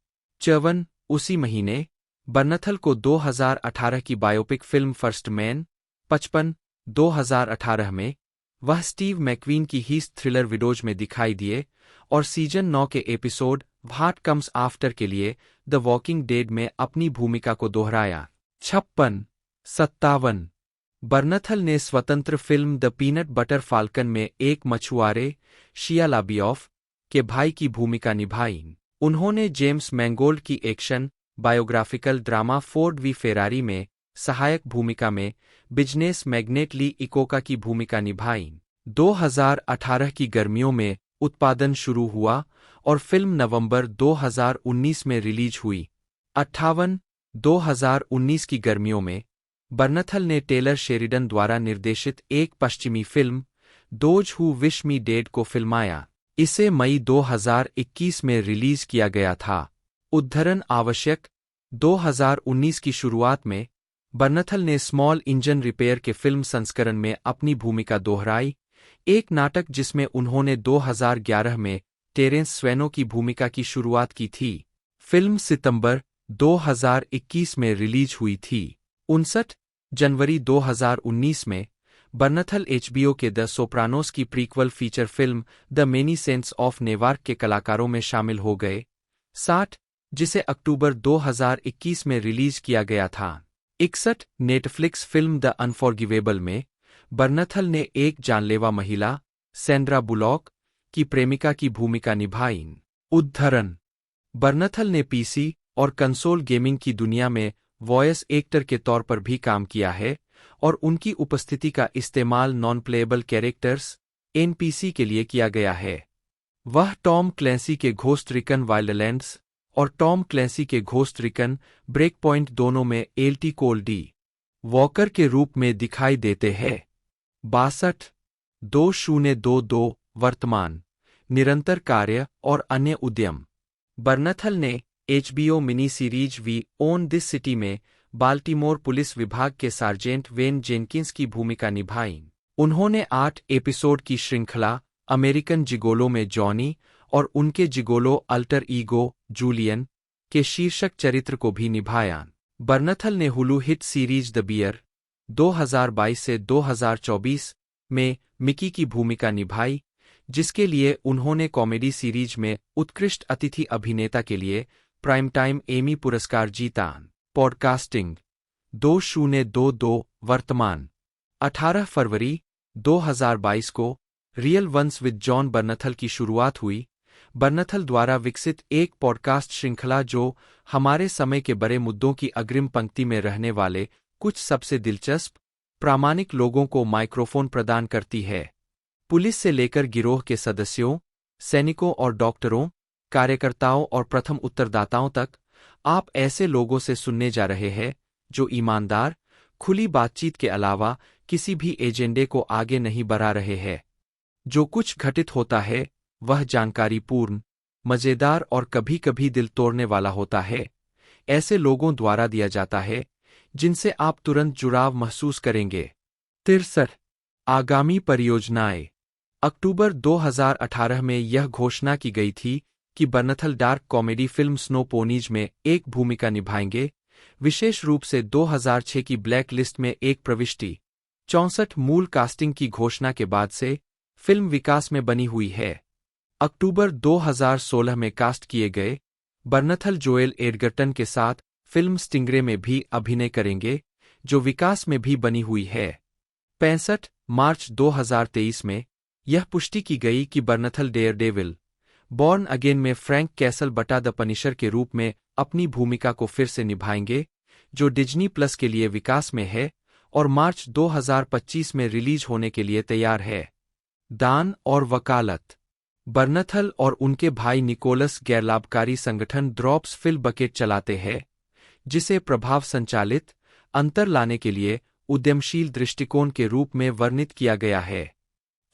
54 उसी महीने बर्नथल को 2018 की बायोपिक फिल्म फर्स्ट मैन 55 2018 में वह स्टीव मैकवीन की हीथ थ्रिलर विडोज में दिखाई दिए और सीजन 9 के एपिसोड व्हाट कम्स आफ्टर के लिए द वॉकिंग डेड में अपनी भूमिका को दोहराया। 56 57 बर्नथल ने स्वतंत्र film the peanut butter falcon में एक मछुआरे, शिया लाबियोफ, के भाई की भूमिका निभाई। उन्होंने जेम्स मैंगोल्ड की action biographical drama Ford v Ferrari में सहायक भूमिका में बिजनेस मैग्नेट ली इकोका की भूमिका निभाई। 2018 की गर्मियों में उत्पादन शुरू हुआ और फिल्म नवंबर 2019 में रिलीज हुई। 58 2019 की गर्मियों में बर्नथल ने टेलर शेरिडन द्वारा निर्देशित एक पश्चिमी film those Who Wish Me dead को फिल्माया। इसे मई 2021 में रिलीज किया गया था। उद्धरण आवश्यक 2019 की शुरुआत में बर्नथल ने स्मॉल इंजन रिपेयर के फिल्म संस्करण में अपनी भूमिका दोहराई, एक नाटक जिसमें उन्होंने 2011 में टेरेंस स्वेनो की भूमिका की शुरुआत की थी। फिल्म सितंबर 2021 में रिलीज हुई थी। 59 जनवरी 2019 में बर्नथल एचबीओ के द सोप्रानोस की prequel feature film the Many Saints of Newark के कलाकारों में शामिल हो गए, 60, जिसे अक्टूबर 2021 में रिलीज किया गया था। 61 नेटफ्लिक्स फिल्म द अनफॉरगिवेबल में बर्नथल ने एक जानलेवा महिला, सैंड्रा बुलॉक, की प्रेमिका की भूमिका निभाई। उद्धरण: बर्नथल ने पीसी और कंसोल गेमिंग की दुनिया में वॉयस एक्टर के तौर पर भी काम किया है और उनकी उपस्थिति का इस्तेमाल नॉन प्लेएबल कैरेक्टर्स एनपीसी के लिए किया गया है। वह टॉम क्लैंसी के घोस्ट रिकन वाइल्डलैंड्स और टॉम क्लैंसी के घोस्ट रिकन ब्रेक पॉइंट दोनों में एलटी कोल डी वॉकर के रूप में दिखाई देते हैं। 62 2022 वर्तमान निरंतर कार्य और अन्य उद्यम: बर्नथल ने HBO mini series We Own This City में बाल्टीमोर पुलिस विभाग के सार्जेंट वेन जेनकिंस की भूमिका निभाई। उन्होंने 8 एपिसोड की श्रृंखला अमेरिकन जिगोलो में जॉनी और उनके जिगोलो अल्टर ईगो जूलियन के शीर्षक चरित्र को भी निभाया। बर्नथल ने Hulu hit series the Bear 2022 से 2024 में मिकी की भूमिका निभाई, जिसके लिए उन्होंने कॉमेडी सीरीज में उत्कृष्ट अतिथि अभिनेता के लिए प्राइम टाइम एमी पुरस्कार जीता। पॉडकास्टिंग: 2022 वर्तमान 18 फरवरी 2022 को रियल वंस विद जॉन बर्नथल की शुरुआत हुई। बर्नथल द्वारा विकसित एक पॉडकास्ट श्रृंखला जो हमारे समय के बड़े मुद्दों की अग्रिम पंक्ति में रहने वाले कुछ सबसे दिलचस्प, प्रामाणिक लोगों को माइक्रोफोन प्रदान करती है। पुलिस से लेकर गिरोह के सदस्यों, सैनिकों और डॉक्टरों, कार्यकर्ताओं और प्रथम उत्तरदाताओं तक, आप ऐसे लोगों से सुनने जा रहे हैं जो ईमानदार, खुली बातचीत के अलावा किसी भी एजेंडे को आगे नहीं बढ़ा रहे हैं। जो कुछ घटित होता है वह जानकारीपूर्ण, मजेदार और कभी-कभी दिल तोड़ने वाला होता है। ऐसे लोगों द्वारा दिया जाता है जिनसे आप तुरंत जुड़ाव महसूस करेंगे। 63 आगामी परियोजनाएं: अक्टूबर 2018 में यह घोषणा की गई थी कि Bernthal dark comedy film Snow Ponies में एक भूमिका निभाएंगे, विशेष रूप से 2006 की ब्लैक लिस्ट में एक प्रविष्टि। 64 मूल कास्टिंग की घोषणा के बाद से फिल्म विकास में बनी हुई है। अक्टूबर 2016 में कास्ट किए गए बर्नथल जोएल एडगर्टन के साथ फिल्म स्टिंग्रे में भी अभिनय करेंगे, जो विकास में भी बनी हुई है। 65 मार्च 2023 में यह पुष्टि की गई कि बर्नथल डेयरडेविल बॉर्न अगेन में फ्रैंक कैसल बटा द पनिशर के रूप में अपनी भूमिका को फिर से निभाएंगे, जो डिज्नी प्लस के लिए विकास में है और मार्च 2025 में रिलीज होने के लिए तैयार है। दान और वकालत: बर्नथल और उनके भाई निकोलस गैरलाभकारी संगठन ड्रॉप्स फिल बकेट चलाते हैं, जिसे प्रभाव संचालित अंतर लाने के लिए उद्यमशील दृष्टिकोण के रूप में वर्णित किया गया है।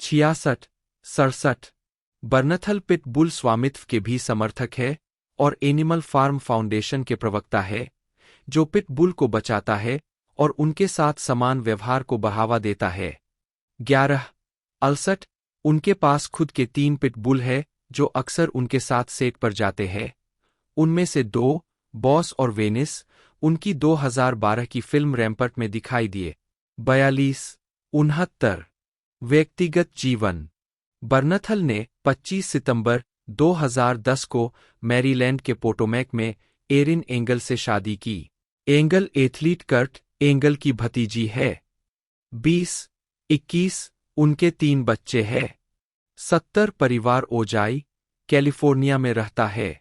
66 बर्नथल पिट बुल स्वामित्व के भी समर्थक है और एनिमल फार्म फाउंडेशन के प्रवक्ता है, जो पिट बुल को बचाता है और उनके साथ समान व्यवहार को बढ़ावा देता है। 68 उनके पास खुद के 3 पिट बुल है जो अक्सर उनके साथ सेट पर जाते हैं। उनमें से 2, बॉस और वेनिस, उनकी 2012 की फिल्म रैम्पर्ट में दिखाई दिए। 69 व्यक्तिगत जीवन: बर्नथल ने 25 सितंबर 2010 को मैरीलैंड के पोटोमैक में एरिन एंगल से शादी की। एंगल एथलीट कर्ट एंगल की भतीजी है। 20-21 उनके 3 बच्चे हैं। 70 परिवार ओजाई, कैलिफोर्निया में रहता है।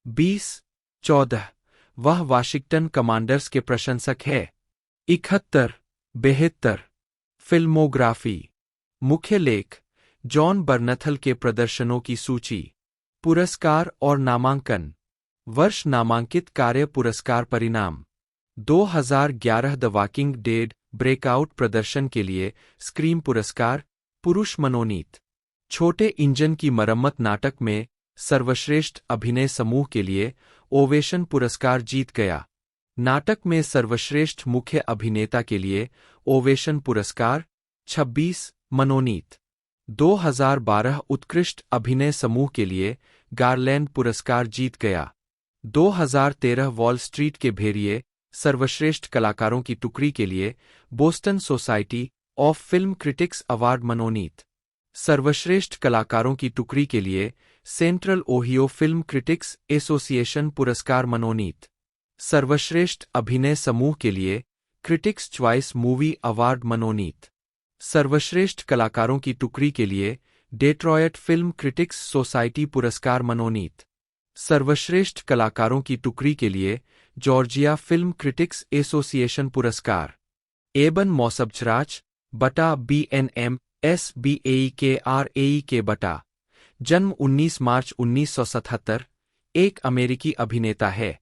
20-14 वह वाशिंगटन कमांडर्स के प्रशंसक है। 71-72 फिल्मोग्राफी: मुख्य लेख: जॉन बर्नथल के प्रदर्शनों की सूची। पुरस्कार और नामांकन: वर्ष नामांकित कार्य पुरस्कार परिणाम: 2011 द वॉकिंग डेड ब्रेकआउट प्रदर्शन के लिए स्क्रीन पुरस्कार, पुरुष मनोनीत। छोटे इंजन की मरम्मत नाटक में सर्वश्रेष्ठ अभिनय समूह के लिए ओवेशन पुरस्कार जीत गया। नाटक में सर्वश्रेष्ठ मुख्य अभिनेता के लिए ओवेशन पुरस्कार, 26 मनोनीत। 2012 उत्कृष्ट अभिनय समूह के लिए गारलैंड पुरस्कार जीत गया। 2013 वॉल स्ट्रीट के भेड़िए सर्वश्रेष्ठ कलाकारों की टुकड़ी के लिए Boston society of film critics award मनोनीत। सर्वश्रेष्ठ कलाकारों की टुकड़ी के लिए central Ohio film critics association पुरस्कार मनोनीत। सर्वश्रेष्ठ अभिनय समूह के लिए क्रिटिक्स च्वाइस मूवी अवार्ड मनोनीत। सर्वश्रेष्ठ कलाकारों की टुकड़ी के लिए डेट्रॉयट फिल्म क्रिटिक्स सोसाइटी पुरस्कार मनोनीत। सर्वश्रेष्ठ कलाकारों की टुकड़ी के लिए जॉर्जिया फिल्म क्रिटिक्स एसोसिएशन पुरस्कार। एबन मौसबचराच बटा BNM SBAEKRAE के बटा। जन्म 19 मार्च 1977, एक अमेरिकी अभिनेता है।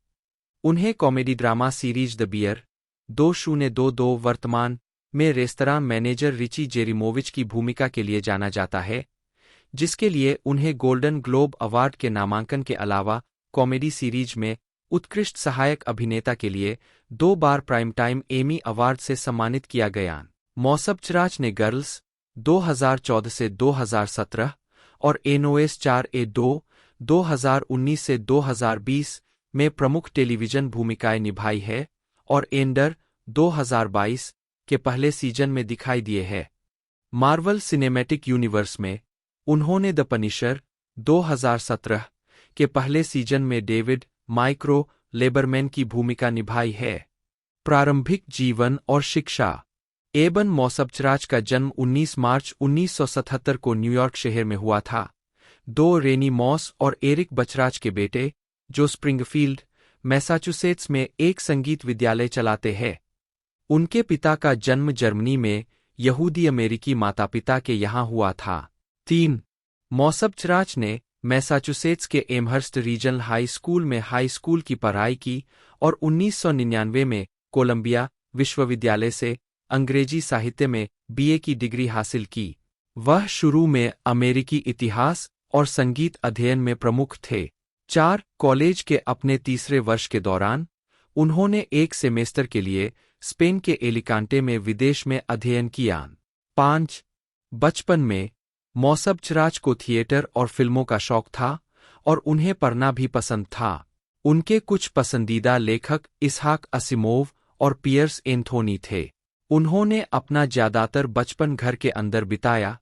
उन्हें comedy drama series the Bear 2022 वर्तमान में रेस्तरां मैनेजर रिची जेरिमोविच की भूमिका के लिए जाना जाता है, जिसके लिए उन्हें गोल्डन ग्लोब अवार्ड के नामांकन के अलावा कॉमेडी सीरीज में उत्कृष्ट सहायक अभिनेता के लिए 2 बार प्राइम टाइम एमी अवार्ड से सम्मानित किया गया। मौसबचराच ने गर्ल्स 2014 से 2017 और एनओएस 4A2 2019 से 2020 में प्रमुख टेलीविजन भूमिकाएं निभाई है और एंडर 2022 के पहले सीजन में दिखाई दिए है। मार्वल सिनेमैटिक यूनिवर्स में उन्होंने द पनिशर 2017 के पहले सीजन में डेविड माइक्रो लेबरमैन की भूमिका निभाई है। प्रारंभिक जीवन और शिक्षा। एबन मौसबचराच का जन्म 19 मार्च 1977 को न्यूयॉर्क शहर में हुआ था। 2 रेनी मॉस और एरिक बचराच के बेटे, जो स्प्रिंगफील्ड, मैसाचुसेट्स में एक संगीत विद्यालय चलाते हैं। उनके पिता का जन्म जर्मनी में यहूदी अमेरिकी माता-पिता के यहाँ हुआ था। 3. मौसबचराच ने मैसाचुसेट्स के एमहर्स्ट रीजनल हाई स्कूल में हाई स्कूल की पढ़ाई की और 1999 में कोलंबिया विश्वविद्यालय से अंग्रेजी साहित्य में BA की डिग्री हासिल की। वह शुरू में अमेरिकी इतिहास और संगीत अध्ययन में प्रमुख थे। 4. कॉलेज के अपने तीसरे वर्ष के दौरान उन्होंने एक सेमेस्टर के लिए स्पेन के एलिकांटे में विदेश में अध्ययन किया। 5. बचपन में मौसबचराच को थिएटर और फिल्मों का शौक था और उन्हें पढ़ना भी पसंद था। उनके कुछ पसंदीदा लेखक इसहाक असिमोव और पियर्स एंथोनी थे। उन्होंने अपना ज्यादातर बचपन घर के अंदर बिताया।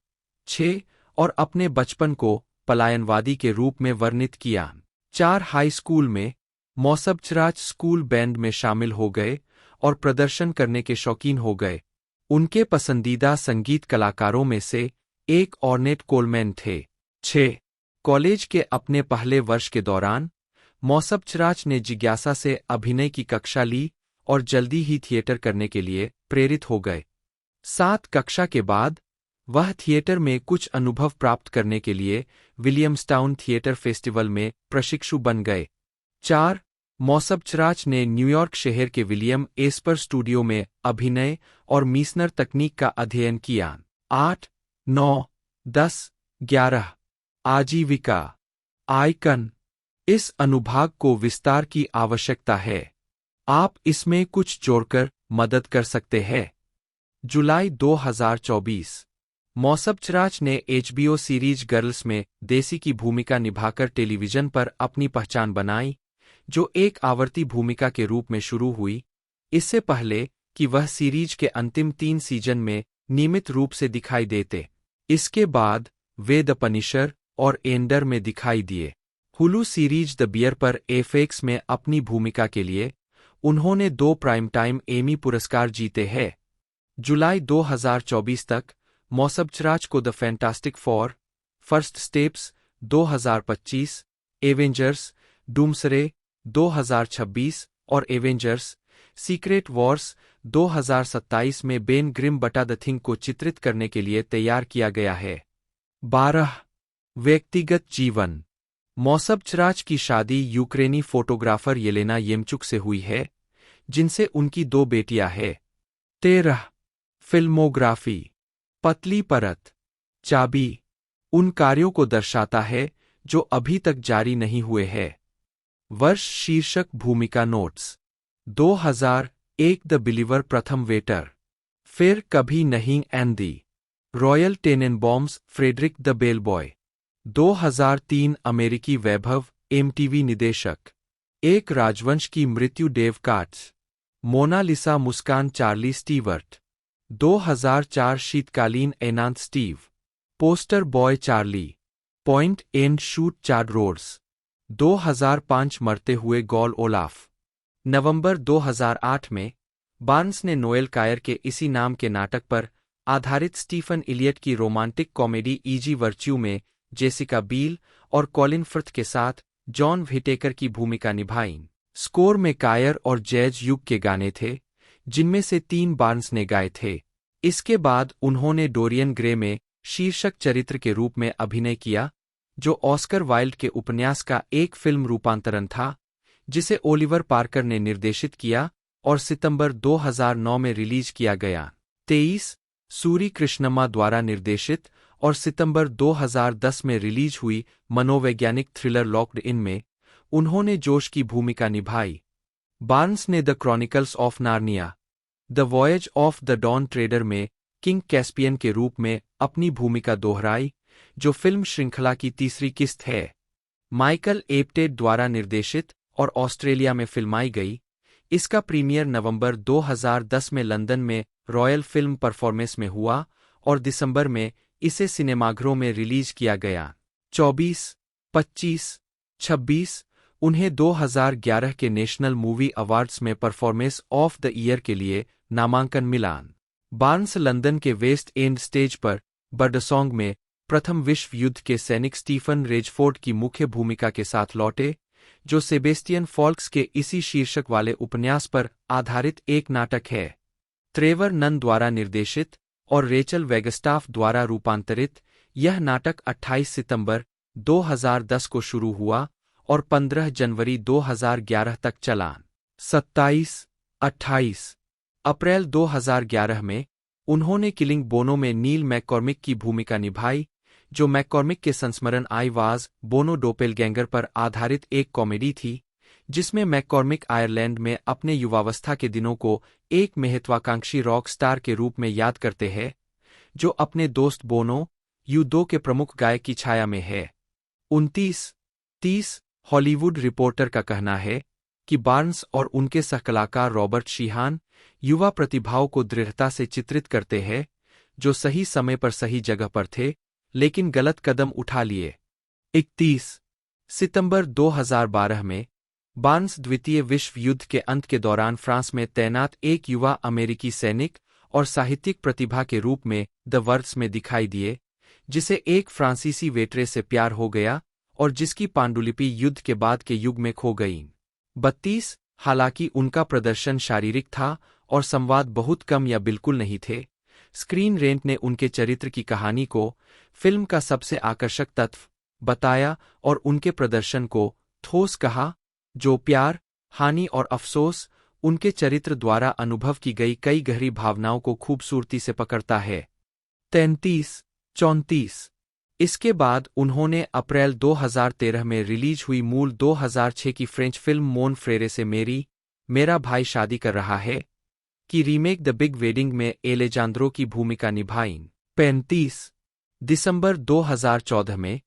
6. और अपने बचपन को पलायनवादी के रूप में वर्णित किया। 4. हाई स्कूल में मौसबचराच स्कूल बैंड में शामिल हो गए और प्रदर्शन करने के शौकीन हो गए। उनके पसंदीदा संगीत कलाकारों में से एक ऑर्नेट कोलमैन थे। 6. कॉलेज के अपने पहले वर्ष के दौरान मौसबचराच ने जिज्ञासा से अभिनय की कक्षा ली और जल्दी ही थिएटर करने के लिए प्रेरित हो गए। 7. कक्षा के बाद वह थिएटर में कुछ अनुभव प्राप्त करने के लिए विलियम्सटाउन थिएटर फेस्टिवल में प्रशिक्षु बन गए। 4. मौसबचराच ने न्यूयॉर्क शहर के विलियम एस्पर स्टूडियो में अभिनय और मीसनर तकनीक का अध्ययन किया। 8, 9, 10, 11 आजीविका आइकन। इस अनुभाग को विस्तार की आवश्यकता है। आप इसमें कुछ जोड़कर मदद कर सकते हैं। जुलाई 2024 मौसबचराच ने HBO सीरीज गर्ल्स में देसी की भूमिका निभाकर टेलीविजन पर अपनी पहचान बनाई, जो एक आवर्ती भूमिका के रूप में शुरू हुई, इससे पहले कि वह सीरीज के अंतिम 3 सीजन में नियमित रूप से दिखाई देते। इसके बाद वे द पनिशर और एंडर में दिखाई दिए। हुलू सीरीज द बियर पर FX में अपनी भूमिका के लिए उन्होंने 2 प्राइम टाइम एमी पुरस्कार जीते हैं। जुलाई 2024 तक मौसबचराच को The Fantastic Four, First Steps 2025, Avengers, Doomsday 2026 और एवेंजर्स सीक्रेट वॉर्स 2027 में बेन ग्रिम बटा द थिंग को चित्रित करने के लिए तैयार किया गया है। 12. व्यक्तिगत जीवन। मौसबचराच की शादी यूक्रेनी फोटोग्राफर येलेना येमचुक से हुई है, जिनसे उनकी 2 बेटियां हैं। 13. फिल्मोग्राफी। पतली परत चाबी उन कार्यों को दर्शाता है जो अभी तक जारी नहीं हुए हैं। वर्ष शीर्षक भूमिका नोट्स 2001 द बिलीवर प्रथम वेटर, फिर कभी नहीं Andy, Royal Tenenbaums Frederick the Bellboy. 2003 अमेरिकी वैभव MTV निदेशक, एक राजवंश की मृत्यु डेव काट्स, मोनालिसा मुस्कान चार्ली स्टीवर्ट। 2004 शीतकालीन एनांत Steve, Poster Boy Charlie, Point and Shoot Chard Rhodes, 2005 मरते हुए गॉल ओलाफ। नवंबर 2008 में बार्न्स ने नोएल कायर के इसी नाम के नाटक पर आधारित स्टीफन इलियट की रोमांटिक कॉमेडी ईजी वर्च्यू में जेसिका बील और कॉलिन फर्थ के साथ जॉन व्हिटेकर की भूमिका निभाई। स्कोर में कायर और जैज युग के गाने थे, जिनमें से 3 बार्न्स ने गाए थे। इसके बाद उन्होंने डोरियन ग्रे में शीर्षक चरित्र के रूप में अभिनय किया, जो ऑस्कर वाइल्ड के उपन्यास का एक फिल्म रूपांतरण था, जिसे ओलिवर पार्कर ने निर्देशित किया और सितंबर 2009 में रिलीज किया गया। 23 सूरी कृष्णम्मा द्वारा निर्देशित और सितंबर 2010 में रिलीज हुई मनोवैज्ञानिक थ्रिलर लॉक्ड इन में उन्होंने जोश की भूमिका निभाई। बार्न्स ने the Chronicles of Narnia, the Voyage of the Dawn Treader में किंग कैस्पियन के रूप में अपनी भूमिका दोहराई, जो फिल्म श्रृंखला की तीसरी किस्त है। माइकल एप्टेड द्वारा निर्देशित और ऑस्ट्रेलिया में फिल्माई गई, इसका प्रीमियर नवंबर 2010 में लंदन में रॉयल फिल्म परफॉर्मेंस में हुआ और दिसंबर में इसे सिनेमाघरों में रिलीज किया गया। 24, 25, 26 उन्हें 2011 के नेशनल मूवी अवार्ड्स में परफॉर्मेंस ऑफ द ईयर के लिए नामांकन मिला। बार्न्स लंदन के वेस्ट एंड स्टेज पर बर्डसॉन्ग में प्रथम विश्व युद्ध के सैनिक स्टीफन रेजफोर्ड की मुख्य भूमिका के साथ लौटे, जो सेबेस्टियन फॉल्क्स के इसी शीर्षक वाले उपन्यास पर आधारित एक नाटक है। ट्रेवर नन द्वारा निर्देशित और रेचल वेगस्टाफ द्वारा रूपांतरित, यह नाटक 28 सितंबर 2010 को शुरू हुआ और 15 जनवरी 2011 तक चला। 27, 28 अप्रैल 2011 में उन्होंने किलिंग बोनो में नील मैककॉर्मिक की भूमिका निभाई, जो मैककॉर्मिक के संस्मरण आई वाज बोनो डोपेलगैंगर पर आधारित एक कॉमेडी थी, जिसमें मैककॉर्मिक आयरलैंड में अपने युवावस्था के दिनों को एक महत्वाकांक्षी रॉक स्टार के रूप में याद करते हैं, जो अपने दोस्त बोनो U2 के प्रमुख गायक की छाया में है। 29, 30 हॉलीवुड रिपोर्टर का कहना है कि बार्न्स और उनके सहकलाकार रॉबर्ट शीहान युवा प्रतिभाओं को दृढ़ता से चित्रित करते हैं, जो सही समय पर सही जगह पर थे लेकिन गलत कदम उठा लिए। 31 सितंबर 2012 में बार्न्स द्वितीय विश्व युद्ध के अंत के दौरान फ्रांस में तैनात एक युवा अमेरिकी सैनिक और साहित्यिक प्रतिभा के रूप में द वर्ड्स में दिखाई दिए, जिसे एक फ्रांसीसी वेटरे से प्यार हो गया और जिसकी पांडुलिपि युद्ध के बाद के युग में खो गई। 32 हालांकि उनका प्रदर्शन शारीरिक था और संवाद बहुत कम या बिल्कुल नहीं थे, स्क्रीन रेंट ने उनके चरित्र की कहानी को फिल्म का सबसे आकर्षक तत्व बताया और उनके प्रदर्शन को ठोस कहा, जो प्यार, हानि और अफसोस उनके चरित्र द्वारा अनुभव की गई कई गहरी भावनाओं को खूबसूरती से पकड़ता है। 33, 34 इसके बाद उन्होंने अप्रैल 2013 में रिलीज हुई मूल 2006 की फ्रेंच फिल्म मोन फ्रेरे से मेरा भाई शादी कर रहा है की रीमेक द बिग वेडिंग में एलेजांद्रो की भूमिका निभाई। 35 दिसंबर 2014 में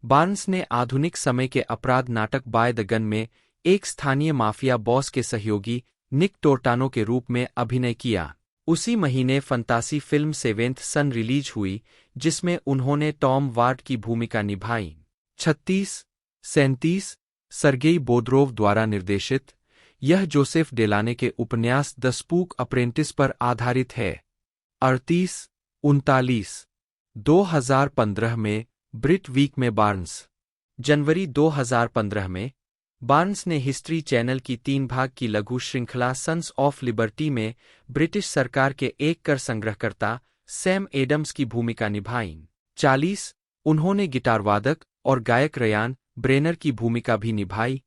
बार्न्स ने आधुनिक समय के अपराध नाटक बाय द गन में एक स्थानीय माफिया बॉस के सहयोगी निक टोर्टानो के रूप में अभिनय किया। उसी महीने फंतासी फिल्म सेवेंथ सन रिलीज हुई, जिसमें उन्होंने टॉम वार्ड की भूमिका निभाई। 36, 37 सर्गेई बोद्रोव द्वारा निर्देशित, यह जोसेफ डेलाने के उपन्यास द स्पूक अप्रेंटिस पर आधारित है। 38, 39 2015 में ब्रिट वीक में बार्न्स। जनवरी 2015 में बार्न्स ने हिस्ट्री चैनल की 3 भाग की लघु श्रृंखला सन्स ऑफ लिबर्टी में ब्रिटिश सरकार के एक कर संग्रहकर्ता सैम एडम्स की भूमिका निभाई। 40 उन्होंने गिटार वादक और गायक रयान ब्रेनर की भूमिका भी निभाई,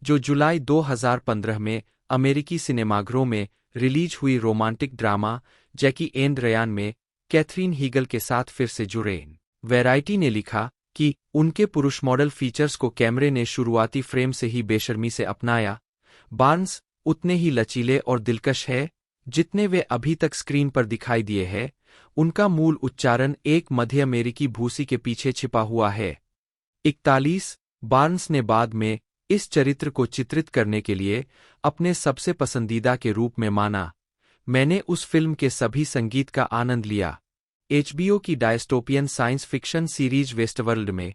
जो जुलाई 2015 में अमेरिकी सिनेमाघरों में रिलीज हुई romantic drama Jackie and Ryan में कैथरीन हीगल के साथ फिर से जुड़े। वैरायटी ने लिखा कि उनके पुरुष मॉडल फीचर्स को कैमरे ने शुरुआती फ्रेम से ही बेशर्मी से अपनाया। बार्न्स उतने ही लचीले और दिलकश है जितने वे अभी तक स्क्रीन पर दिखाई दिए हैं। उनका मूल उच्चारण एक मध्य अमेरिकी भूसी के पीछे छिपा हुआ है। 41 बार्न्स ने बाद में इस चरित्र को चित्रित करने के लिए अपने सबसे पसंदीदा के रूप में माना। मैंने उस फिल्म के सभी संगीत का आनंद लिया। HBO की dystopian science fiction series west world में,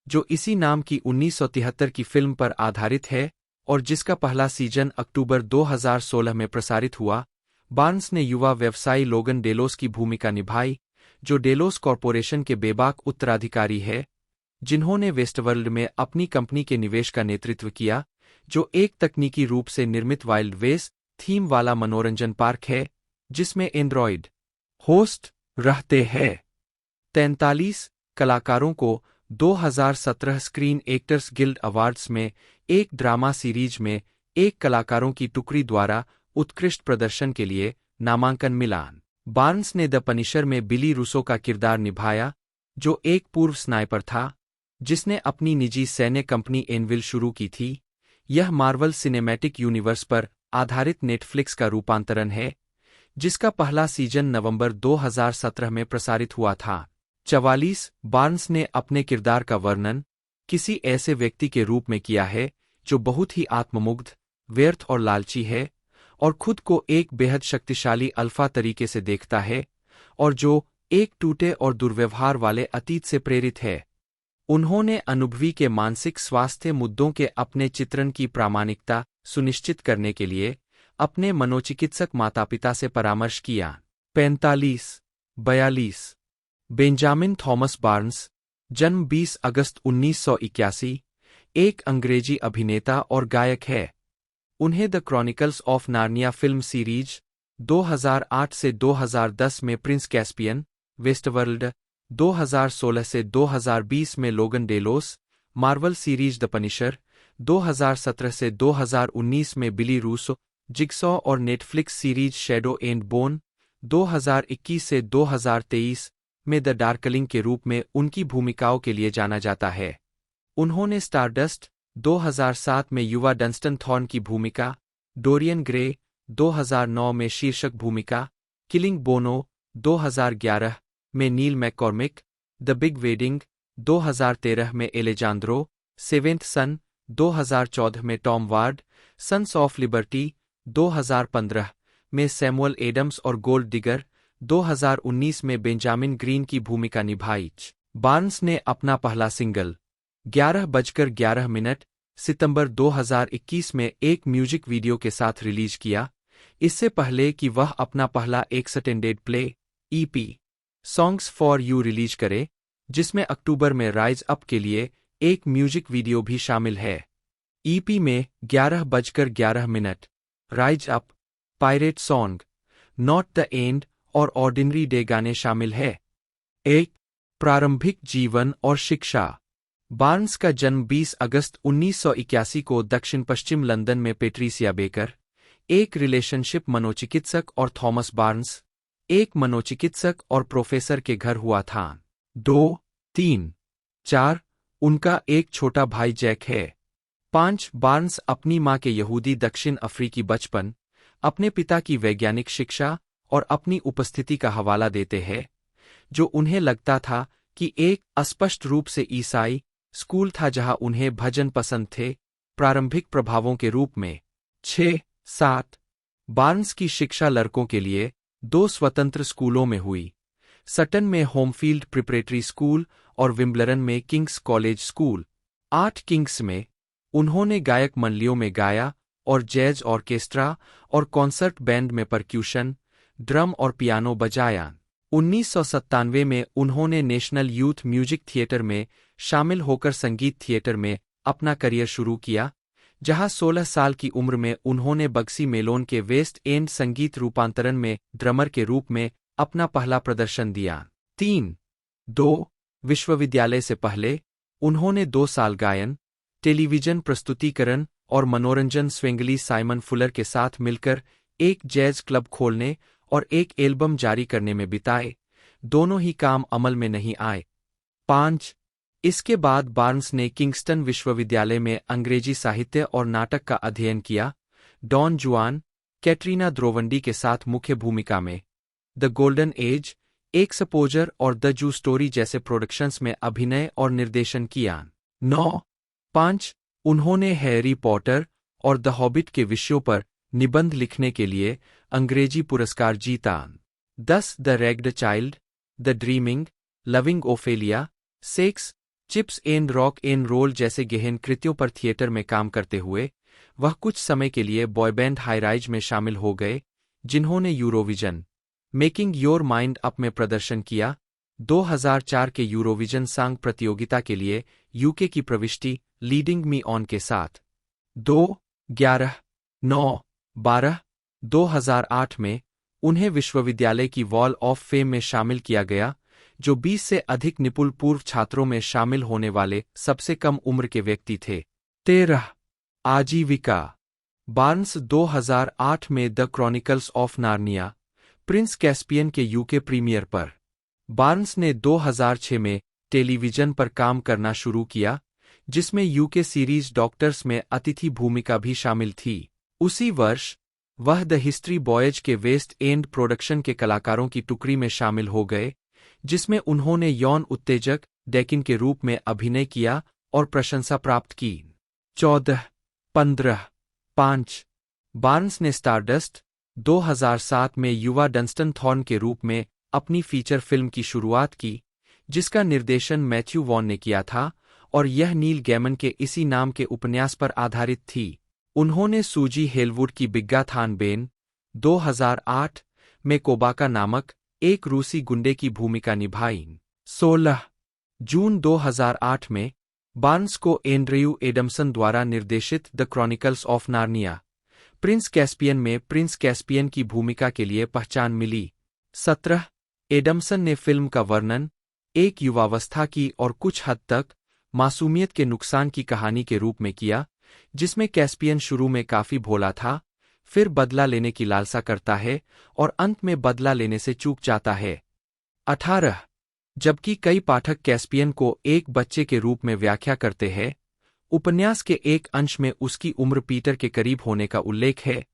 जो इसी नाम की 1973 की फिल्म पर आधारित है और जिसका पहला सीजन अक्टूबर 2016 में प्रसारित हुआ, बार्न्स ने युवा व्यवसायी लोगन डेलोस की भूमिका निभाई, जो डेलोस कॉरपोरेशन के बेबाक उत्तराधिकारी है, जिन्होंने वेस्टवर्ल्ड में अपनी कंपनी के निवेश का नेतृत्व किया, जो एक तकनीकी रूप से निर्मित वाइल्ड वेस्ट थीम वाला मनोरंजन पार्क है, जिसमें एंड्रॉयड होस्ट रहते हैं। 43 कलाकारों को 2017 स्क्रीन एक्टर्स गिल्ड अवार्ड्स में एक ड्रामा सीरीज में एक कलाकारों की टुकड़ी द्वारा उत्कृष्ट प्रदर्शन के लिए नामांकन मिला। बार्न्स ने द पनिशर में बिली रूसो का किरदार निभाया, जो एक पूर्व स्नाइपर था, जिसने अपनी निजी सैन्य कंपनी एनविल शुरू की थी। यह मार्वल सिनेमैटिक यूनिवर्स पर आधारित नेटफ्लिक्स का रूपांतरण है, जिसका पहला सीजन नवंबर 2017 में प्रसारित हुआ था। 44 बार्न्स ने अपने किरदार का वर्णन किसी ऐसे व्यक्ति के रूप में किया है जो बहुत ही आत्ममुग्ध, व्यर्थ और लालची है, और खुद को एक बेहद शक्तिशाली अल्फा तरीके से देखता है, और जो एक टूटे और दुर्व्यवहार वाले अतीत से प्रेरित है। उन्होंने अनुभवी के मानसिक स्वास्थ्य मुद्दों के अपने चित्रण की प्रामाणिकता सुनिश्चित करने के लिए अपने मनोचिकित्सक माता-पिता से परामर्श किया। 45 बेंजामिन थॉमस बार्न्स, जन्म 20 अगस्त 1981, एक अंग्रेजी अभिनेता और गायक है। उन्हें the Chronicles of Narnia film series 2008 से 2010 में प्रिंस कैस्पियन, वेस्टवर्ल्ड 2016 से 2020 में लोगन Delos, Marvel series The Punisher 2017 से 2019 में बिली रूसो, जिगसॉ और Netflix series shadow and bone 2021 से 2023 में द डार्कलिंग के रूप में उनकी भूमिकाओं के लिए जाना जाता है। उन्होंने स्टारडस्ट 2007 में युवा डंस्टन थॉर्न की भूमिका, डोरियन ग्रे 2009 में शीर्षक भूमिका, किलिंग बोनो 2011 में Neil McCormick, the Big Wedding 2013 में एलेजांद्रो, सेवेंथ सन 2014 में Tom Ward, Sons of Liberty 2015 में सैमुअल एडम्स और गोल्ड डिगर 2019 में बेंजामिन ग्रीन की भूमिका निभाई। बार्न्स ने अपना पहला सिंगल 11:11 सितंबर 2021 में एक म्यूजिक वीडियो के साथ रिलीज किया, इससे पहले कि वह अपना पहला extended play EP songs for you release करे, जिसमें अक्टूबर में राइज अप के लिए एक म्यूजिक वीडियो भी शामिल है। EP में 11:11 rise up, pirate song, not the end और ऑर्डिनरी डे गाने शामिल है। एक प्रारंभिक जीवन और शिक्षा। बार्न्स का जन्म 20 अगस्त 1981 को दक्षिण पश्चिम लंदन में पेट्रिसिया बेकर, एक रिलेशनशिप मनोचिकित्सक, और थॉमस बार्न्स, एक मनोचिकित्सक और प्रोफेसर के घर हुआ था। 2, 3, 4 उनका एक छोटा भाई जैक है। 5 बार्न्स अपनी मां के यहूदी दक्षिण अफ्रीकी बचपन, अपने पिता की वैज्ञानिक शिक्षा और अपनी उपस्थिति का हवाला देते हैं, जो उन्हें लगता था कि एक अस्पष्ट रूप से ईसाई स्कूल था जहां उन्हें भजन पसंद थे, प्रारंभिक प्रभावों के रूप में। 6, 7 बार्न्स की शिक्षा लड़कों के लिए 2 स्वतंत्र स्कूलों में हुई, सटन में होमफील्ड प्रिपरेटरी स्कूल और विम्बलरन में किंग्स कॉलेज स्कूल। 8 किंग्स में उन्होंने गायक मंडलियों में गाया और जैज ऑर्केस्ट्रा और कॉन्सर्ट बैंड में परक्यूशन, ड्रम और पियानो बजाया। 1997 में उन्होंने नेशनल यूथ म्यूजिक थिएटर में शामिल होकर संगीत थिएटर में अपना करियर शुरू किया, जहां 16 साल की उम्र में उन्होंने बक्सी मेलोन के वेस्ट एंड संगीत रूपांतरण में ड्रमर के रूप में अपना पहला प्रदर्शन दिया। 3-2 विश्वविद्यालय से पहले उन्होंने 2 साल गायन, टेलीविजन प्रस्तुतिकरण और मनोरंजन स्वेंगली साइमन फुलर के साथ मिलकर एक जैज क्लब खोलने और एक एल्बम जारी करने में बिताए, दोनों ही काम अमल में नहीं आए। 5 इसके बाद बार्न्स ने किंगस्टन विश्वविद्यालय में अंग्रेजी साहित्य और नाटक का अध्ययन किया, डॉन जुआन, कैटरीना द्रोवंडी के साथ मुख्य भूमिका में, द गोल्डन एज, एक सपोजर और द जू स्टोरी जैसे प्रोडक्शंस में अभिनय और निर्देशन किया। 9-5 उन्होंने हैरी पॉटर और द हॉबिट के विषयों पर निबंध लिखने के लिए अंग्रेजी पुरस्कार जीता। 10 the Ragged Child, the Dreaming, Loving Ophelia, Sex, Chips and Rock and Roll जैसे गहन कृत्यों पर थिएटर में काम करते हुए वह कुछ समय के लिए बॉयबैंड हाईराइज में शामिल हो गए, जिन्होंने Eurovision making your mind up में प्रदर्शन किया। 2004 के यूरोविजन सॉन्ग प्रतियोगिता के लिए यूके की प्रविष्टि लीडिंग मी ऑन के साथ 2/11/9/12 2008 में उन्हें विश्वविद्यालय की वॉल ऑफ फेम में शामिल किया गया, जो 20 से अधिक निपुण पूर्व छात्रों में शामिल होने वाले सबसे कम उम्र के व्यक्ति थे। 13 आजीविका बार्न्स 2008 में the Chronicles of Narnia, Prince Caspian के यूके प्रीमियर पर बार्न्स ने 2006 में टेलीविजन पर काम करना शुरू किया, जिसमें यूके सीरीज डॉक्टर्स में अतिथि भूमिका भी शामिल थी। उसी वर्ष वह द हिस्ट्री बॉयज के वेस्ट एंड प्रोडक्शन के कलाकारों की टुकड़ी में शामिल हो गए, जिसमें उन्होंने यौन उत्तेजक डेकिन के रूप में अभिनय किया और प्रशंसा प्राप्त की। 14/15 बार्न्स ने स्टारडस्ट 2007 में युवा डंस्टन थॉर्न के रूप में अपनी फीचर फिल्म की शुरुआत की, जिसका निर्देशन मैथ्यू वॉन ने किया था और यह नील गैमन के इसी नाम के उपन्यास पर आधारित थी। उन्होंने सूजी हेलवुड की बिग्गाथॉन बेन 2008 में कोबाका नामक एक रूसी गुंडे की भूमिका निभाई। 16 जून 2008 में बार्न्स को एंड्रयू एडमसन द्वारा निर्देशित the Chronicles of Narnia, Prince Caspian में प्रिंस कैस्पियन की भूमिका के लिए पहचान मिली। 17 एडमसन ने फिल्म का वर्णन एक युवावस्था की और कुछ हद तक मासूमियत के नुकसान की कहानी के रूप में किया, जिसमें कैस्पियन शुरू में काफी भोला था, फिर बदला लेने की लालसा करता है और अंत में बदला लेने से चूक जाता है। 18 जबकि कई पाठक कैस्पियन को एक बच्चे के रूप में व्याख्या करते हैं, उपन्यास के एक अंश में उसकी उम्र पीटर के करीब होने का उल्लेख है,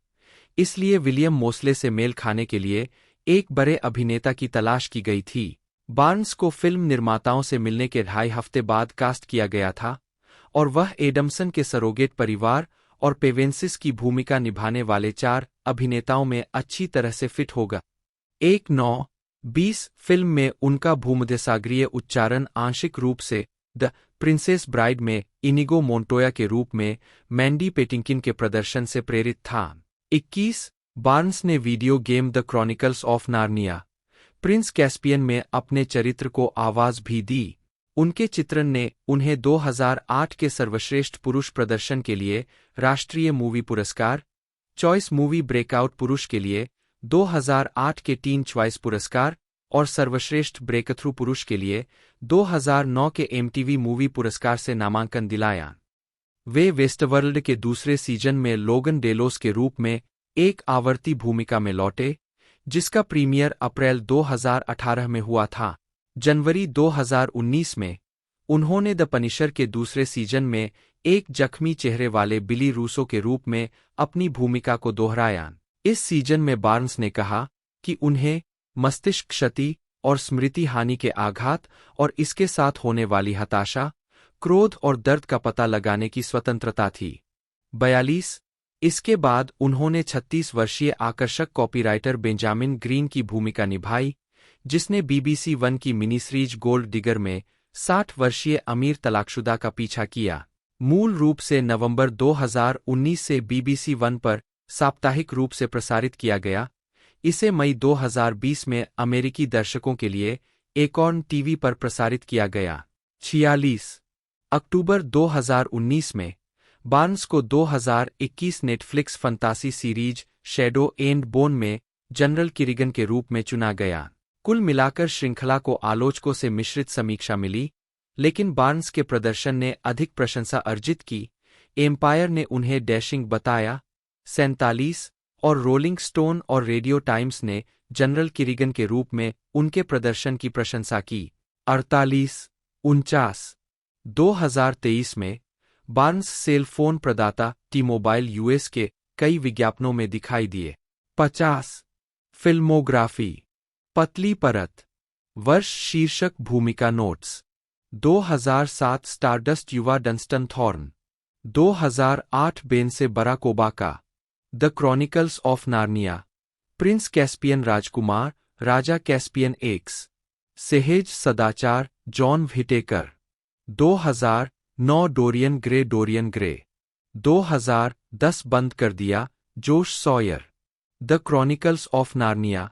इसलिए विलियम मोस्ले से मेल खाने के लिए एक बड़े अभिनेता की तलाश की गई थी। बार्न्स को फिल्म निर्माताओं से मिलने के 2.5 हफ्ते बाद कास्ट किया गया था और वह एडमसन के सरोगेट परिवार और पेवेंसिस की भूमिका निभाने वाले 4 अभिनेताओं में अच्छी तरह से फिट होगा। 1/9/20 फिल्म में उनका भूमध्यसागरीय उच्चारण आंशिक रूप से द प्रिंसेस ब्राइड में इनिगो मोंटोया के रूप में मैंडी पेटिंकिन के प्रदर्शन से प्रेरित था। 21 बार्न्स ने video game the Chronicles of Narnia, Prince Caspian में अपने चरित्र को आवाज भी दी। उनके चित्रण ने उन्हें 2008 के सर्वश्रेष्ठ पुरुष प्रदर्शन के लिए राष्ट्रीय मूवी पुरस्कार, चॉइस मूवी ब्रेकआउट पुरुष के लिए 2008 के टीन चॉइस पुरस्कार और सर्वश्रेष्ठ ब्रेकथ्रू पुरुष के लिए 2009 के एमटीवी मूवी पुरस्कार से नामांकन दिलाया। वे वेस्टवर्ल्ड के दूसरे सीजन में लोगन डेलोस के रूप में एक आवर्ती भूमिका में लौटे, जिसका प्रीमियर अप्रैल 2018 में हुआ था। जनवरी 2019 में उन्होंने द पनिशर के दूसरे सीजन में एक जख्मी चेहरे वाले बिली रूसो के रूप में अपनी भूमिका को दोहराया। इस सीजन में बार्न्स ने कहा कि उन्हें मस्तिष्क क्षति और स्मृति हानि के आघात और इसके साथ होने वाली हताशा, क्रोध और दर्द का पता लगाने की स्वतंत्रता थी। 42 इसके बाद उन्होंने 36 वर्षीय आकर्षक कॉपीराइटर बेंजामिन ग्रीन की भूमिका निभाई, जिसने BBC वन की मिनी सीरीज गोल्ड डिगर में 60 वर्षीय अमीर तलाकशुदा का पीछा किया। मूल रूप से नवंबर 2019 से BBC वन पर साप्ताहिक रूप से प्रसारित किया गया, इसे मई 2020 में अमेरिकी दर्शकों के लिए एकॉर्न टीवी पर प्रसारित किया गया। 46 अक्टूबर 2019 में बार्न्स को 2021 Netflix sports series shadow and bone में जनरल किरिगन के रूप में चुना गया। कुल मिलाकर श्रृंखला को आलोचकों से मिश्रित समीक्षा मिली, लेकिन बार्न्स के प्रदर्शन ने अधिक प्रशंसा अर्जित की। एम्पायर ने उन्हें डैशिंग बताया। 47 और रोलिंग स्टोन और रेडियो टाइम्स ने जनरल किरिगन के रूप में उनके प्रदर्शन की प्रशंसा की। 48-49 2023 में बार्न्स सेल फोन प्रदाता टी-मोबाइल यूएस के कई विज्ञापनों में दिखाई दिए। 50 फिल्मोग्राफी पतली परत वर्ष शीर्षक भूमिका नोट्स 2007 स्टारडस्ट युवा डंस्टन थॉर्न 2008 बेन से Barack Obama the Chronicles of Narnia Prince Caspian राजकुमार राजा कैस्पियन एक्स सहेज सदाचार जॉन व्हिटेकर। 2009 Dorian Gray. 2010 बंद कर दिया Josh Sawyer. The Chronicles of Narnia,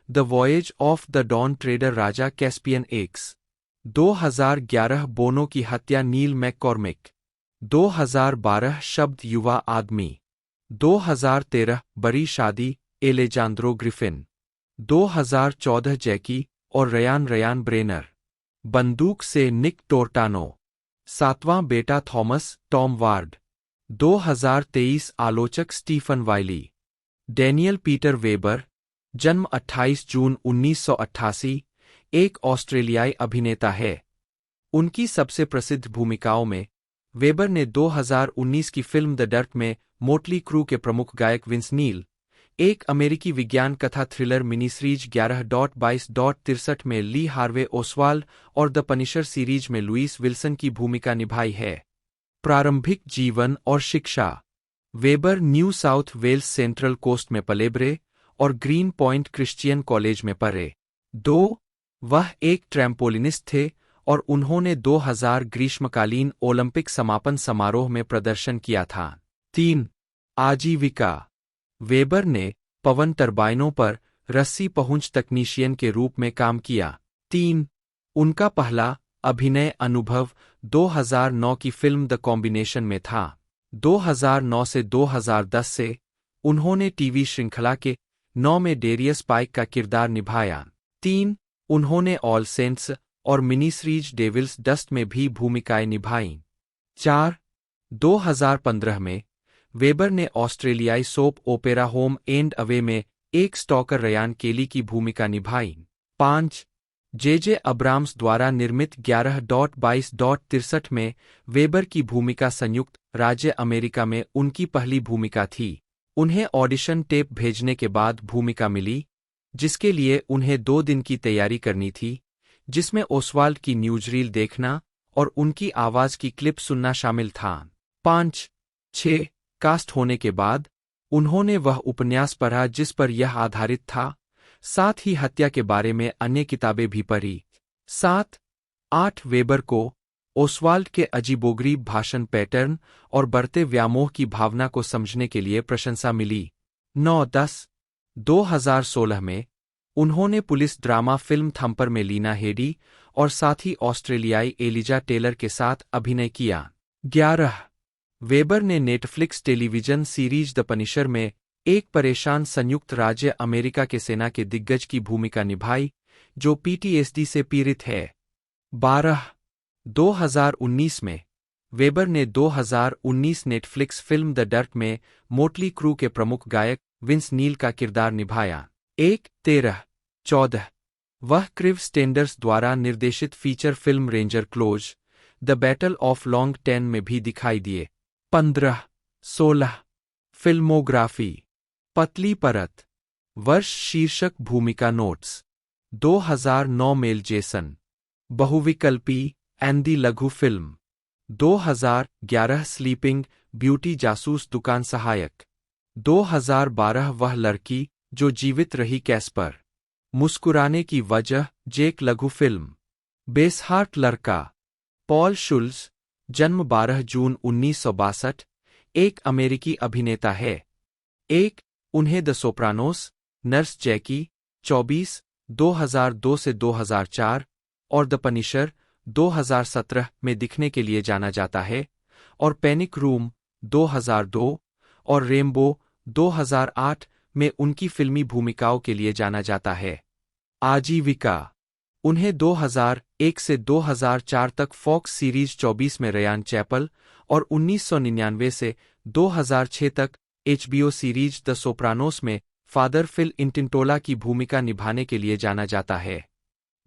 The Voyage of the Dawn Treader राजा कैस्पियन एक्स। 2011 बोनो की हत्या नील मैककॉर्मिक। 2012 शब्द युवा आदमी। 2013 बड़ी शादी एलेजांद्रो ग्रिफिन। 2014 जैकी और रयान ब्रेनर। बंदूक से निक टोर्टानो। 7वां बेटा थॉमस टॉम वार्ड। 2023 आलोचक स्टीफन वाइली। डैनियल पीटर वेबर, जन्म 28 जून 1988, एक ऑस्ट्रेलियाई अभिनेता है। उनकी सबसे प्रसिद्ध भूमिकाओं में वेबर ने 2019 की फिल्म द डर्ट में मोटली क्रू के प्रमुख गायक विंस नील, एक अमेरिकी विज्ञान कथा थ्रिलर मिनी सीरीज 11.22.63 में ली हार्वे ओसवाल्ड और द पनिशर सीरीज में लुइस विल्सन की भूमिका निभाई है। प्रारंभिक जीवन और शिक्षा। Weber New South Wales Central Coast में पलेबरे और ग्रीन पॉइंट क्रिश्चियन कॉलेज में पढ़े। 2. वह एक ट्रैम्पोलिनिस्ट थे और उन्होंने 2000 ग्रीष्मकालीन ओलंपिक समापन समारोह में प्रदर्शन किया था। 3. आजीविका। वेबर ने पवन टरबाइनों पर रस्सी पहुंच तकनीशियन के रूप में काम किया। 3. उनका पहला अभिनय अनुभव 2009 की फिल्म द कॉम्बिनेशन में था। 2009 से 2010 से उन्होंने टीवी श्रृंखला के 9 में डेरियस पाइक का किरदार निभाया। 3. उन्होंने ऑल सेंट्स और मिनी सीरीज डेविल्स डस्ट में भी भूमिकाएं निभाईं। 4. 2015 में वेबर ने ऑस्ट्रेलियाई soap opera home and away में एक स्टॉकर रयान केली की भूमिका निभाई। 5. जे अब्राम्स द्वारा निर्मित 11.22.63 में वेबर की भूमिका संयुक्त राज्य अमेरिका में उनकी पहली भूमिका थी। उन्हें ऑडिशन टेप भेजने के बाद भूमिका मिली, जिसके लिए उन्हें 2 दिन की तैयारी करनी थी, जिसमें ओसवाल्ड की न्यूज़रील देखना और उनकी आवाज़ की क्लिप सुनना शामिल था। 5. 6. कास्ट होने के बाद उन्होंने वह उपन्यास पढ़ा जिस पर यह आधारित था, साथ ही हत्या के बारे में अन्य किताबें भी पढ़ी। 7. 8. वेबर को ओसवाल्ड के अजीबोगरीब भाषण पैटर्न और बढ़ते व्यामोह की भावना को समझने के लिए प्रशंसा मिली। 9. 10. 2016 में उन्होंने पुलिस ड्रामा फिल्म थंपर में लीना हेडी और साथ ही ऑस्ट्रेलियाई एलिजा टेलर के साथ अभिनय किया। 11. वेबर ने Netflix television series The Punisher में एक परेशान संयुक्त राज्य अमेरिका के सेना के दिग्गज की भूमिका निभाई, जो पीटीएसडी से पीड़ित है। 12. 2019 में वेबर ने 2019 नेटफ्लिक्स फिल्म द डर्ट में मोटली क्रू के प्रमुख गायक विंस नील का किरदार निभाया। 1. 13. 14. वह क्रिव स्टेंडर्स द्वारा निर्देशित feature film ranger close the battle of long tan में भी दिखाई दिए। 15. 16. फिल्मोग्राफी। पतली परत। वर्ष शीर्षक भूमिका नोट्स। 2009 Mel Jason. बहुविकल्पी एंदी लघु फिल्म। 2011 स्लीपिंग ब्यूटी जासूस दुकान सहायक। 2012 वह लड़की जो जीवित रही कैस्पर। मुस्कुराने की वजह जेक लघु फिल्म। बेसहार्ट लड़का। पॉल शुल्ज, जन्म 12 जून 1962, एक अमेरिकी अभिनेता है। 1. उन्हें द सोप्रानोस, नर्स जैकी 24, 2002 से 2004 और द पनिशर 2017 में दिखने के लिए जाना जाता है, और पैनिक रूम 2002 और रेम्बो 2008 में उनकी फिल्मी भूमिकाओं के लिए जाना जाता है। आजीविका। उन्हें 2001 से 2004 तक फॉक्स सीरीज 24 में रयान चैपल और 1999 से 2006 तक एचबीओ सीरीज द सोप्रानोस में फादर फिल इंटिंटोला की भूमिका निभाने के लिए जाना जाता है।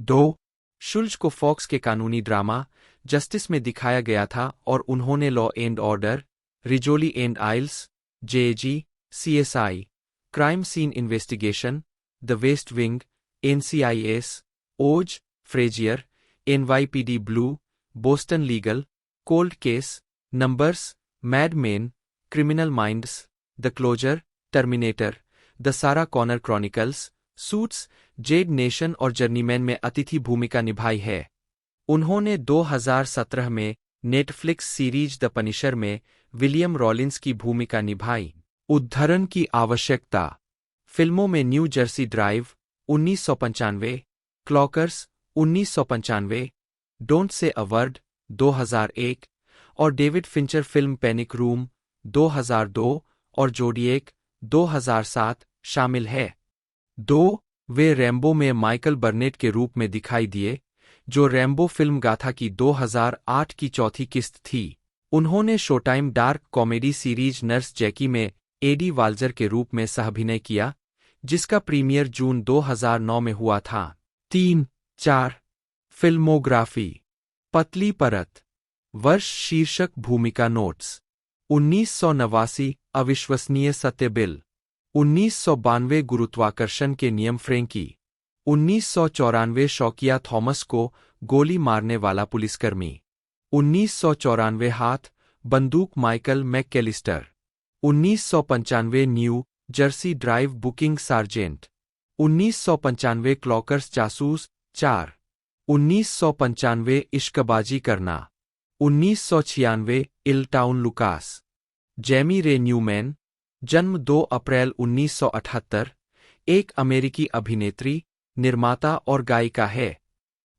2. शुल्ज को फॉक्स के कानूनी ड्रामा जस्टिस में दिखाया गया था और उन्होंने Law and Order, Rizzoli and Isles, JAG, CSI, Crime Scene Investigation, The West Wing, NCIS, Oz, Frasier, NYPD Blue, Boston Legal, Cold Case, Numbers, Mad Men, Criminal Minds, The Closer, Terminator, The Sarah Connor Chronicles, Suits, Z Nation और Journeyman में अतिथि भूमिका निभाई है। उन्होंने 2017 में Netflix series The Punisher में William Rollins की भूमिका निभाई। उद्धरण की आवश्यकता। फिल्मों में new Jersey drive 1995, क्लॉकर्स 1995, don't say a word 2001 और David Fincher film panic room 2002 और जोडिएक 2007 शामिल है। 2. वे रैम्बो में माइकल बर्नेट के रूप में दिखाई दिए, जो रैम्बो फिल्म गाथा की 2008 की चौथी किस्त थी। उन्होंने Showtime dark comedy series Nurse Jackie में एडी वाल्जर के रूप में सहाभिनय किया, जिसका प्रीमियर जून 2009 में हुआ था। 3-4 फिल्मोग्राफी। पतली परत। वर्ष शीर्षक भूमिका नोट्स। 1989 अविश्वसनीय सत्य बिल। 1992 गुरुत्वाकर्षण के नियम फ्रेंकी। 1994 शौकिया थॉमस को गोली मारने वाला पुलिसकर्मी। 1994 हाथ बंदूक Michael McAlister. 1995 New Jersey Drive booking sergeant. 1995 Clockers जासूस 4। 1995 इश्कबाजी करना। 1996 Ill Town Lucas. Jamie Ray Newman, जन्म 2 अप्रैल 1978, एक अमेरिकी अभिनेत्री, निर्माता और गायिका है।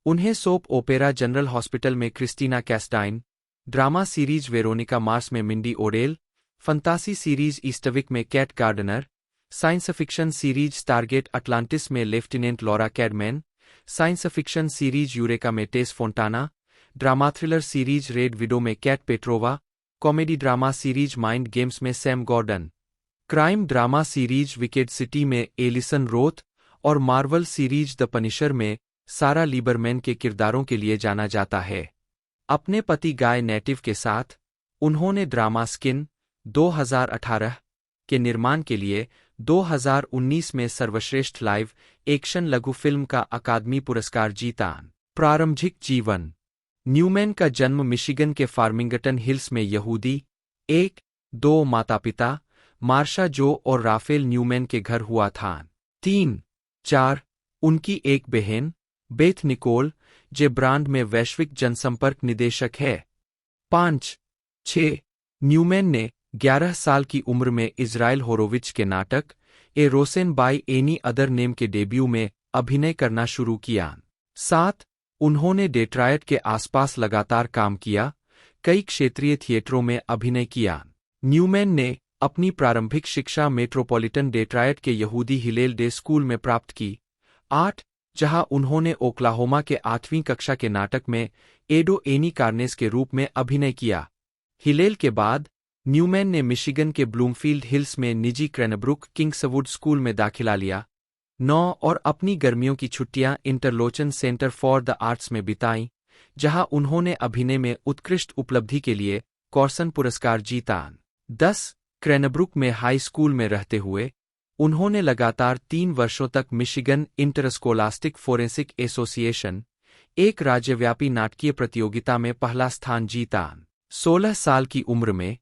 उन्हें सोप ओपेरा जनरल हॉस्पिटल में Christina Castine, drama series Veronica Mars में मिंडी ओडेल, फंतासी सीरीज ईस्टविक में Kat Gardner, science fiction series Stargate Atlantis में lieutenant Laura Cadman, science fiction series Eureka में Tess Fontana, drama thriller series Red Widow में Kat Petrova, comedy drama series Mind Games में Sam Gordon, crime drama series Wicked City में Allison Roth और Marvel series The Punisher में सारा Lieberman के किरदारों के लिए जाना जाता है। अपने पति गाय नेटिव के साथ उन्होंने ड्रामा स्किन 2018 के निर्माण के लिए 2019 में सर्वश्रेष्ठ लाइव एक्शन लघु फिल्म का अकादमी पुरस्कार जीता। प्रारंभिक जीवन। न्यूमैन का जन्म मिशिगन के फार्मिंगटन हिल्स में यहूदी 1-2 माता-पिता मार्शा जो और राफेल न्यूमैन के घर हुआ था। 3-4 उनकी एक बहन बेथ निकोल, जे ब्रांड में वैश्विक जनसंपर्क निदेशक है। 5-6 न्यूमैन ने 11 साल की उम्र में इज़राइल होरोविच के नाटक A Rosen by Any Other Name के डेब्यू में अभिनय करना शुरू किया। 7 उन्होंने डेट्रॉयट के आसपास लगातार काम किया, कई क्षेत्रीय थिएटरों में अभिनय किया। न्यूमैन ने अपनी प्रारंभिक शिक्षा मेट्रोपॉलिटन डेट्रॉयट के यहूदी हिलेल डे स्कूल में प्राप्त की। 8 जहां उन्होंने ओक्लाहोमा के 8वीं कक्षा के नाटक में एडो एनी कार्नेस के रूप में अभिनय किया। हिलेल के बाद न्यूमैन ने मिशिगन के ब्लूमफील्ड हिल्स में निजी क्रैनब्रुक किंग्सवुड स्कूल में दाखिला लिया। 9 और अपनी गर्मियों की छुट्टियां इंटरलोचन सेंटर फॉर द आर्ट्स में बिताईं, जहां उन्होंने अभिनय में उत्कृष्ट उपलब्धि के लिए कॉर्सन पुरस्कार जीता। 10 क्रैनब्रुक में हाई स्कूल में रहते हुए उन्होंने लगातार 3 वर्षों तक मिशिगन इंटरस्कोलास्टिक फोरेंसिक एसोसिएशन, एक राज्यव्यापी नाटकीय प्रतियोगिता में पहला स्थान जीता। 16 साल की उम्र में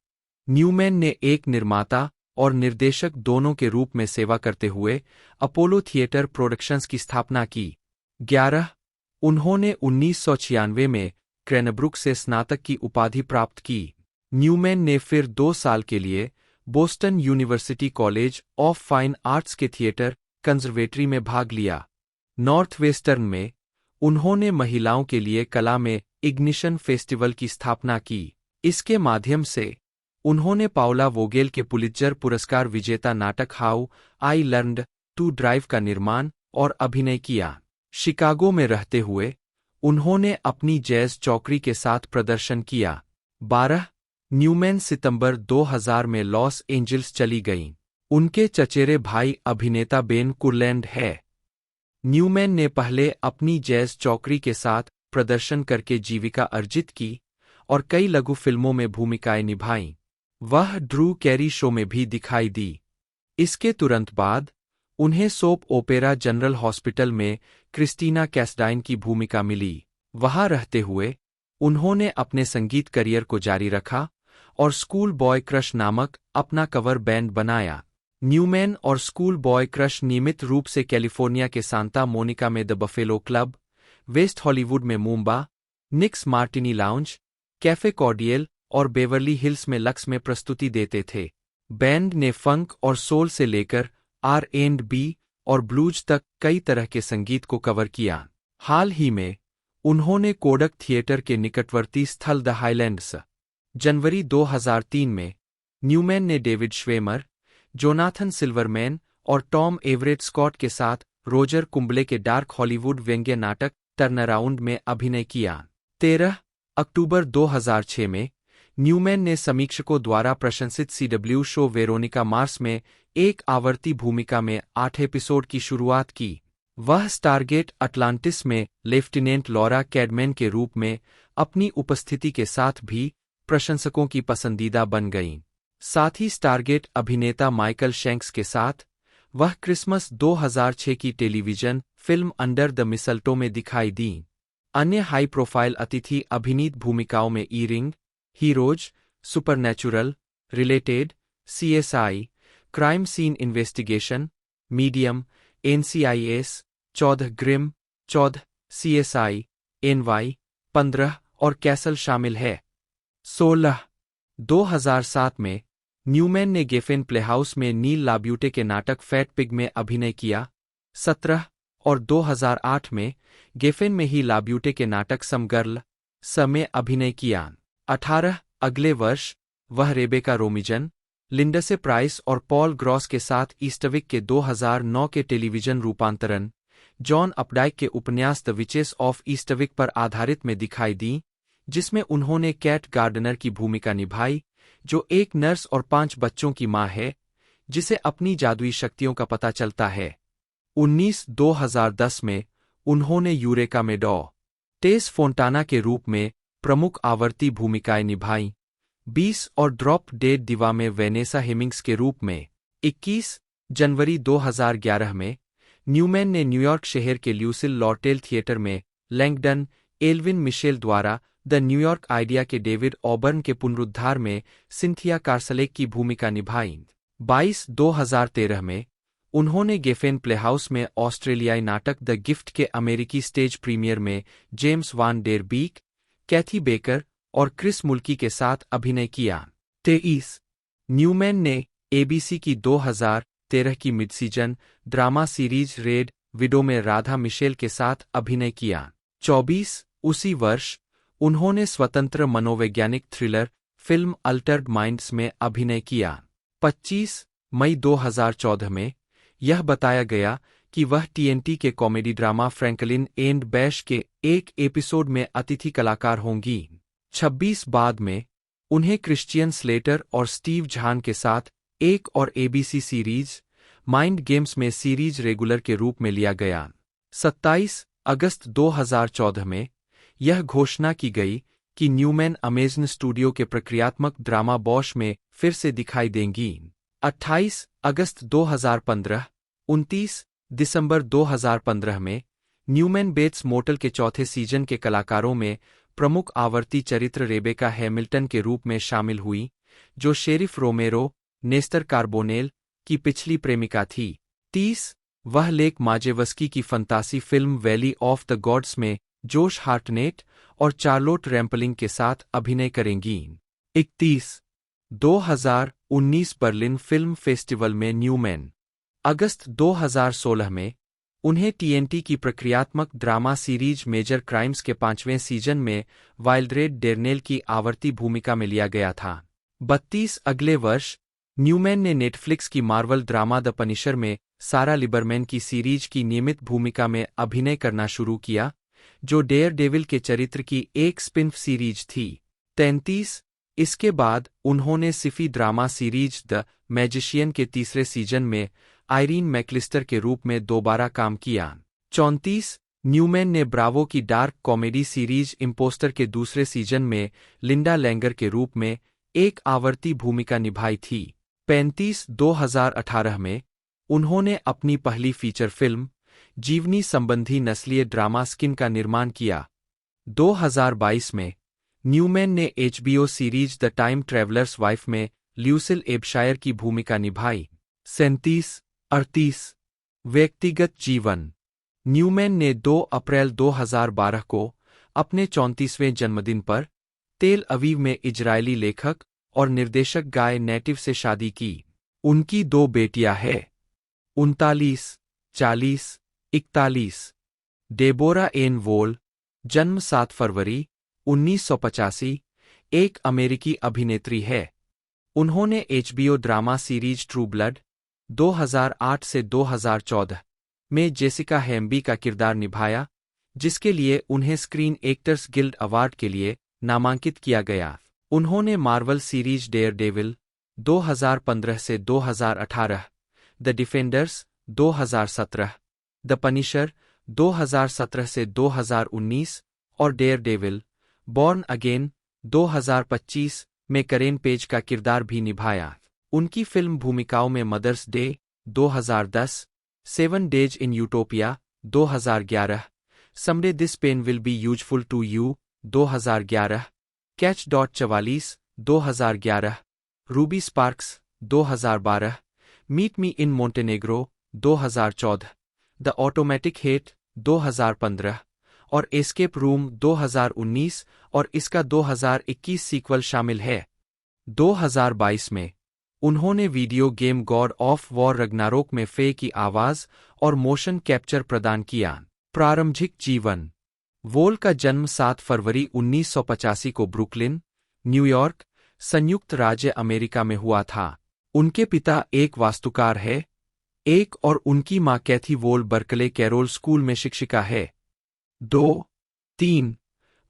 न्यूमैन ने एक निर्माता और निर्देशक दोनों के रूप में सेवा करते हुए अपोलो थिएटर प्रोडक्शंस की स्थापना की। 11 उन्होंने 1996 में क्रैनब्रुक से स्नातक की उपाधि प्राप्त की। न्यूमैन ने फिर 2 साल के लिए Boston university college of fine arts के थिएटर कंजर्वेटरी में भाग लिया। नॉर्थवेस्टर्न में उन्होंने महिलाओं के लिए कला में इग्निशन फेस्टिवल की स्थापना की। इसके माध्यम से उन्होंने पाउला वोगेल के पुलित्जर पुरस्कार विजेता नाटक How I Learned to Drive का निर्माण और अभिनय किया। शिकागो में रहते हुए उन्होंने अपनी जैज चौकरी के साथ प्रदर्शन किया। 12 न्यूमैन सितंबर 2000 में लॉस एंजल्स चली गईं। उनके चचेरे भाई अभिनेता बेन कुरलैंड है। न्यूमैन ने पहले अपनी जैज चौकरी के साथ प्रदर्शन करके जीविका अर्जित की और कई लघु फिल्मों में भूमिकाएं निभाईं। वह ड्रू कैरी शो में भी दिखाई दी। इसके तुरंत बाद उन्हें सोप ओपेरा जनरल हॉस्पिटल में क्रिस्टीना कैस्टाइन की भूमिका मिली। वहां रहते हुए उन्होंने अपने संगीत करियर को जारी रखा और स्कूल बॉय क्रश नामक अपना कवर बैंड बनाया। न्यूमैन और स्कूल बॉय क्रश नियमित रूप से कैलिफोर्निया के सांता मोनिका में the buffalo club, West Hollywood में मूम्बा, निक्स मार्टिनी लाउंज, कैफे कॉर्डियल और बेवर्ली हिल्स में लक्स में प्रस्तुति देते थे। बैंड ने फंक और सोल से लेकर R&B और ब्लूज तक कई तरह के संगीत को कवर किया। हाल ही में उन्होंने कोडक थिएटर के निकटवर्ती स्थल द हाईलैंड्स, जनवरी 2003 में न्यूमैन ने डेविड श्वेमर, जोनाथन सिल्वरमैन और टॉम एवरेट स्कॉट के साथ रोजर कुंबले के डार्क हॉलीवुड व्यंग्य नाटक टर्नअराउंड में अभिनय किया। 13 अक्टूबर 2006 में न्यूमैन ने समीक्षकों द्वारा प्रशंसित CW शो वेरोनिका मार्स में एक आवर्ती भूमिका में 8 एपिसोड की शुरुआत की। वह स्टारगेट अटलांटिस में लेफ्टिनेंट लॉरा कैडमैन के रूप में अपनी उपस्थिति के साथ भी प्रशंसकों की पसंदीदा बन गईं। साथ ही स्टारगेट अभिनेता माइकल शैंक्स के साथ वह क्रिसमस 2006 की टेलीविजन फिल्म अंडर द मिसल्टो में दिखाई दीं। अन्य हाई प्रोफाइल अतिथि अभिनीत भूमिकाओं में E Ring, Heroes, Supernatural, Related, CSI, Crime Scene Investigation, Medium, NCIS, 14 Grimm, 14 CSI, NY, 15 और कैसल शामिल है। 16 2007 में न्यूमैन ने गेफेन प्लेहाउस में नील लाब्यूटे के नाटक फैट पिग में अभिनय किया। 17 और 2008 में गेफेन में ही लाब्यूटे के नाटक सम गर्ल में अभिनय किया। 18 अगले वर्ष वह रेबेका रोमिजन, लिंडसे प्राइस और पॉल ग्रॉस के साथ ईस्टविक के 2009 के टेलीविजन रूपांतरण जॉन अपडाइक के उपन्यास द विचेस ऑफ ईस्टविक पर आधारित में दिखाई दी, जिसमें उन्होंने कैट गार्डनर की भूमिका निभाई, जो एक नर्स और 5 बच्चों की मां है, जिसे अपनी जादुई शक्तियों का पता चलता है। 19 2010 में उन्होंने यूरेका में डॉ. टेस फोंटाना के रूप में प्रमुख आवर्ती भूमिकाएं निभाईं। 20 और ड्रॉप डेड दिवा में वेनेसा हेमिंग्स के रूप में। 21 जनवरी 2011 में न्यूमैन ने न्यूयॉर्क शहर के ल्यूसिल लॉटेल थिएटर में लैंगडन एल्विन मिशेल द्वारा द न्यूयॉर्क आइडिया के डेविड ऑबर्न के पुनरुद्धार में सिंथिया कार्सलेक की भूमिका निभाई। 22 2013 में उन्होंने गेफेन प्लेहाउस में ऑस्ट्रेलियाई नाटक द गिफ्ट के अमेरिकी स्टेज प्रीमियर में जेम्स वान डेर बीक, कैथी बेकर और क्रिस मुल्की के साथ अभिनय किया। 23 न्यूमैन ने ABC की 2013 की mid season drama series Red Widow में राधा मिशेल के साथ अभिनय किया। 24 उसी वर्ष उन्होंने स्वतंत्र मनोवैज्ञानिक थ्रिलर फिल्म अल्टर्ड माइंड्स में अभिनय किया। 25 मई 2014 में यह बताया गया कि वह TNT के comedy drama Franklin and bash के एक एपिसोड में अतिथि कलाकार होंगी। 26 बाद में उन्हें क्रिश्चियन स्लेटर और स्टीव झान के साथ एक और ABC सीरीज माइंड गेम्स में सीरीज रेगुलर के रूप में लिया गया। 27 अगस्त 2014 में यह घोषणा की गई कि न्यूमैन अमेजन स्टूडियो के प्रक्रियात्मक ड्रामा बॉश में फिर से दिखाई देंगी। 28 अगस्त 2015 29 दिसंबर 2015 में न्यूमैन बेट्स मोटल के चौथे सीजन के कलाकारों में प्रमुख आवर्ती चरित्र रेबेका हैमिल्टन के रूप में शामिल हुई, जो शेरिफ रोमेरो नेस्तर कार्बोनेल की पिछली प्रेमिका थी। 30 वह लेक माजेवस्की की फंतासी फिल्म वैली ऑफ द गॉड्स में जोश हार्टनेट और चार्लोट रैम्पलिंग के साथ अभिनय करेंगी। 31 2019 बर्लिन फिल्म फेस्टिवल में न्यूमैन। अगस्त 2016 में उन्हें TNT की प्रक्रियात्मक ड्रामा सीरीज मेजर क्राइम्स के 5वें सीजन में वाइल्ड्रेड डेर्नेल की आवर्ती भूमिका में लिया गया था। 32 अगले वर्ष न्यूमैन ने नेटफ्लिक्स की मार्वल ड्रामा द पनिशर में सारा लिबरमैन की सीरीज की नियमित भूमिका में अभिनय करना शुरू किया, जो डेयर डेविल के चरित्र की एक स्पिन-ऑफ सीरीज थी। 33 इसके बाद उन्होंने Sify drama series the magician के तीसरे सीजन में आइरीन मैकलिस्टर के रूप में दोबारा काम किया। 34 न्यूमैन ने ब्रावो की डार्क कॉमेडी सीरीज इम्पोस्टर के दूसरे सीजन में लिंडा लैंगर के रूप में एक आवर्ती भूमिका निभाई थी। 35 2018 में उन्होंने अपनी पहली फीचर फिल्म जीवनी संबंधी नस्लीय ड्रामा स्किन का निर्माण किया। 2022 में न्यूमैन ने HBO series the time travellers wife में ल्यूसिल एब्शायर की भूमिका निभाई। 37-38 व्यक्तिगत जीवन। न्यूमैन ने 2 अप्रैल 2012 को अपने 34वें जन्मदिन पर तेल अवीव में इजरायली लेखक और निर्देशक गाय नेटिव से शादी की। उनकी 2 बेटियां हैं, 39, 40, 41। डेबोरा एन वोल, जन्म 7 फरवरी 1985, एक अमेरिकी अभिनेत्री है। उन्होंने HBO drama series true blood 2008 से 2014 में जेसिका हैम्बी का किरदार निभाया, जिसके लिए उन्हें स्क्रीन एक्टर्स गिल्ड अवार्ड के लिए नामांकित किया गया। उन्होंने मार्वल सीरीज डेयरडेविल 2015 से 2018, द डिफेंडर्स 2017, द पनिशर 2017 से 2019 और डेयरडेविल बॉर्न अगेन 2025 में करेन पेज का किरदार भी निभाया। उनकी फिल्म भूमिकाओं में Mother's Day 2010, 7 Days in Utopia 2011, Someday This Pain Will Be Useful to You 2011, Catch 44 2011, Ruby Sparks 2012, Meet Me in Montenegro 2014, the Automatic Hate 2015 और एस्केप रूम 2019 और इसका 2021 सीक्वल शामिल है। 2022 में उन्होंने video game God of War Ragnarok में Faye की आवाज और मोशन कैप्चर प्रदान किया। प्रारंभिक जीवन। वोल का जन्म 7 फरवरी 1985 को ब्रुकलिन, न्यूयॉर्क, संयुक्त राज्य अमेरिका में हुआ था। उनके पिता एक वास्तुकार है, और उनकी मां कैथी वोल बर्कले कैरोल स्कूल में शिक्षिका है। 2, 3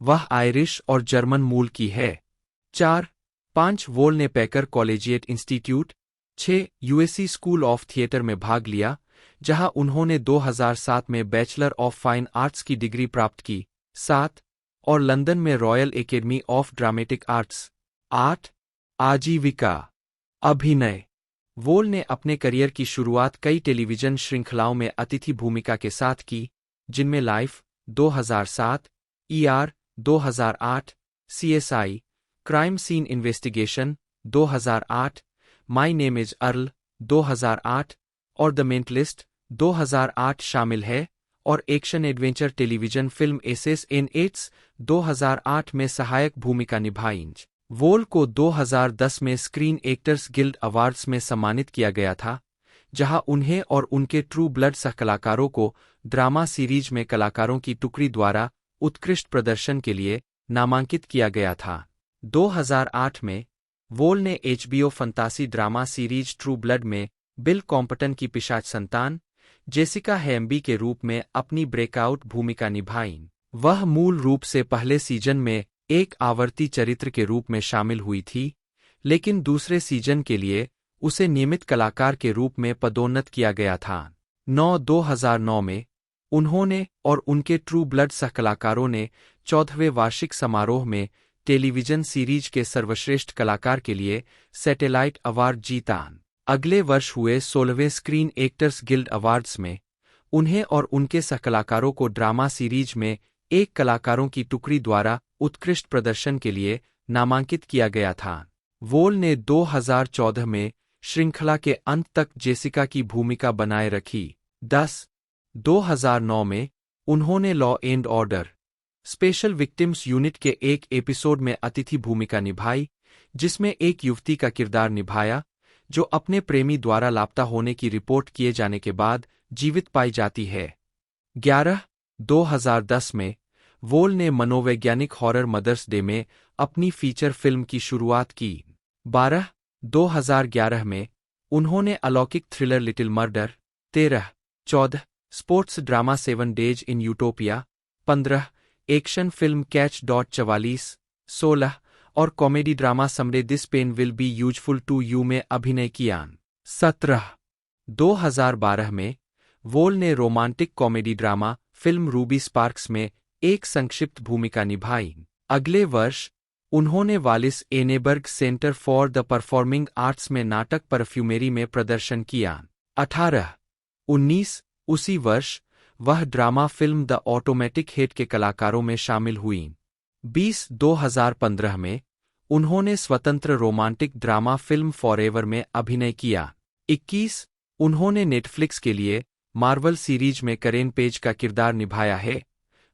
वह आयरिश और जर्मन मूल की है। 4, 5 वोल ने Packer Collegiate Institute, 6 USC School of Theatre में भाग लिया, जहां उन्होंने 2007 में बैचलर ऑफ फाइन आर्ट्स की डिग्री प्राप्त की। 7 और लंदन में Royal Academy of Dramatic Arts. 8 आजीविका। अभिनय। वोल ने अपने करियर की शुरुआत कई टेलीविजन श्रृंखलाओं में अतिथि भूमिका के साथ की, जिनमें Life 2007, ER 2008, CSI, Crime Scene Investigation 2008, My Name Is Earl 2008 और द मेंटलिस्ट 2008 शामिल है, और action adventure television film Aces in Eights 2008 में सहायक भूमिका निभाई। वोल को 2010 में स्क्रीन एक्टर्स गिल्ड अवार्ड्स में सम्मानित किया गया था, जहां उन्हें और उनके ट्रू ब्लड सहकलाकारों को ड्रामा सीरीज में कलाकारों की टुकड़ी द्वारा उत्कृष्ट प्रदर्शन के लिए नामांकित किया गया था। 2008 में वोल ने एचबीओ फंतासी ड्रामा सीरीज ट्रू ब्लड में बिल कॉम्पटन की पिशाच संतान जेसिका हैम्बी के रूप में अपनी ब्रेकआउट भूमिका निभाई। वह मूल रूप से पहले सीजन में एक आवर्ती चरित्र के रूप में शामिल हुई थी, लेकिन दूसरे सीजन के लिए उसे नियमित कलाकार के रूप में पदोन्नत किया गया था। 2009 में उन्होंने और उनके ट्रू ब्लड सहकलाकारों ने 14वें वार्षिक समारोह में टेलीविजन सीरीज के सर्वश्रेष्ठ कलाकार के लिए सैटेलाइट अवार्ड जीता। अगले वर्ष हुए 16वें स्क्रीन एक्टर्स गिल्ड अवार्ड्स में उन्हें और उनके सहकलाकारों को ड्रामा सीरीज में एक कलाकारों की टुकड़ी द्वारा उत्कृष्ट प्रदर्शन के लिए नामांकित किया गया था। वोल ने 2014 में श्रृंखला के अंत तक जेसिका की भूमिका बनाए रखी। 2009 में उन्होंने Law and order special victims unit के एक एपिसोड में अतिथि भूमिका निभाई, जिसमें एक युवती का किरदार निभाया जो अपने प्रेमी द्वारा लापता होने की रिपोर्ट किए जाने के बाद जीवित पाई जाती है। 2010 में वोल ने मनोवैज्ञानिक हॉरर मदर्स डे में अपनी फीचर फिल्म की शुरुआत की। 2011 में उन्होंने अलौकिक thriller Little Murder, 14 sports drama 7 Days in Utopia, 15 action film Catch 44, 16 और comedy drama Someday This Pain Will Be Useful to You में अभिनय किया। 2012 में वोल ने romantic comedy drama film Ruby Sparks में एक संक्षिप्त भूमिका निभाई। अगले वर्ष उन्होंने Wallis Annenberg Center for the Performing Arts में नाटक परफ्यूमेरी में प्रदर्शन किया। 19 उसी वर्ष वह drama film the Automatic hate के कलाकारों में शामिल हुई। 2015 में उन्होंने स्वतंत्र रोमांटिक ड्रामा फिल्म फॉरएवर में अभिनय किया। 21 उन्होंने नेटफ्लिक्स के लिए मार्वल सीरीज में करेन पेज का किरदार निभाया है।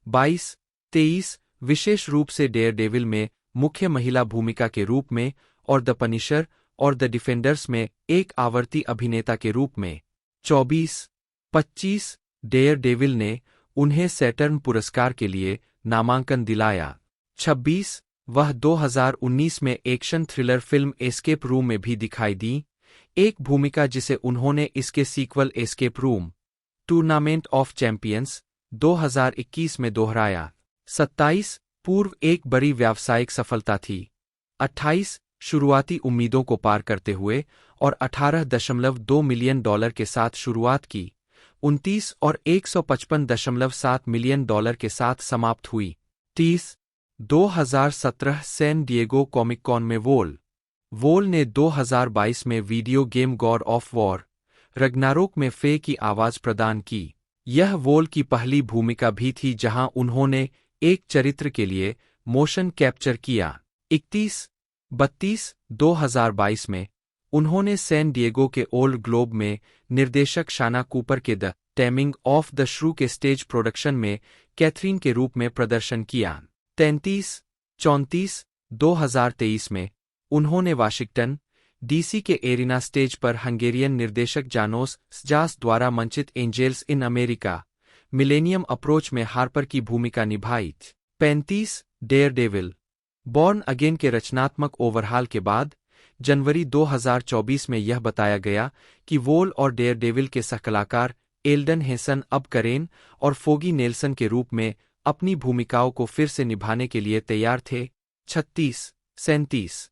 22-23 विशेष रूप से डेयरडेविल में मुख्य महिला भूमिका के रूप में और द पनिशर और द डिफेंडर्स में एक आवर्ती अभिनेता के रूप में। 24-25 डेयरडेविल ने उन्हें सैटर्न पुरस्कार के लिए नामांकन दिलाया। 26 वह 2019 में action thriller film Escape Room में भी दिखाई दी, एक भूमिका जिसे उन्होंने इसके sequel Escape Room Tournament of Champions 2021 में दोहराया। 27 पूर्व एक बड़ी व्यावसायिक सफलता थी। 28 शुरुआती उम्मीदों को पार करते हुए और $18.2 मिलियन के साथ शुरुआत की, 29 और $155.7 मिलियन के साथ समाप्त हुई। 30 2017 सैन डिएगो कॉमिक कॉन में वोल ने 2022 में video game God of War Ragnarok में फे की आवाज प्रदान की। यह वोल की पहली भूमिका भी थी जहां उन्होंने एक चरित्र के लिए मोशन कैप्चर किया। 31-32 2022 में उन्होंने सैन डिएगो के ओल्ड ग्लोब में निर्देशक शाना कूपर के द टेमिंग ऑफ द श्रू के स्टेज प्रोडक्शन में कैथरीन के रूप में प्रदर्शन किया। 33-34 2023 में उन्होंने वाशिंगटन डीसी के एरिना स्टेज पर हंगेरियन निर्देशक जानोस स्जास द्वारा मंचित Angels in America Millennium Approach में हार्पर की भूमिका निभाई। 35 डेयरडेविल बॉर्न अगेन के रचनात्मक ओवरहाल के बाद जनवरी 2024 में यह बताया गया कि वोल और डेयरडेविल के सहकलाकार एल्डन हेसन अब करेन और फोगी नेल्सन के रूप में अपनी भूमिकाओं को फिर से निभाने के लिए तैयार थे। 36-37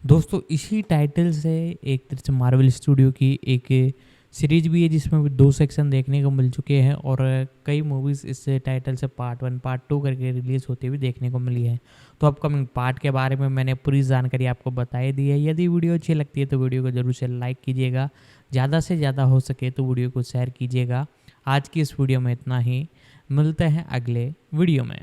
दोस्तों इसी टाइटल से एक तरह से मार्वल स्टूडियो की एक सीरीज भी है जिसमें भी 2 सेक्शन देखने को मिल चुके हैं और कई मूवीज़ इस टाइटल से पार्ट 1 पार्ट 2 करके रिलीज़ होते हुए देखने को मिली है। तो अपकमिंग पार्ट के बारे में मैंने पूरी जानकारी आपको बताई दी है। यदि वीडियो अच्छी लगती है तो वीडियो को जरूर से लाइक कीजिएगा, ज़्यादा से ज़्यादा हो सके तो वीडियो को शेयर कीजिएगा। आज की इस वीडियो में इतना ही, मिलते हैं अगले वीडियो में।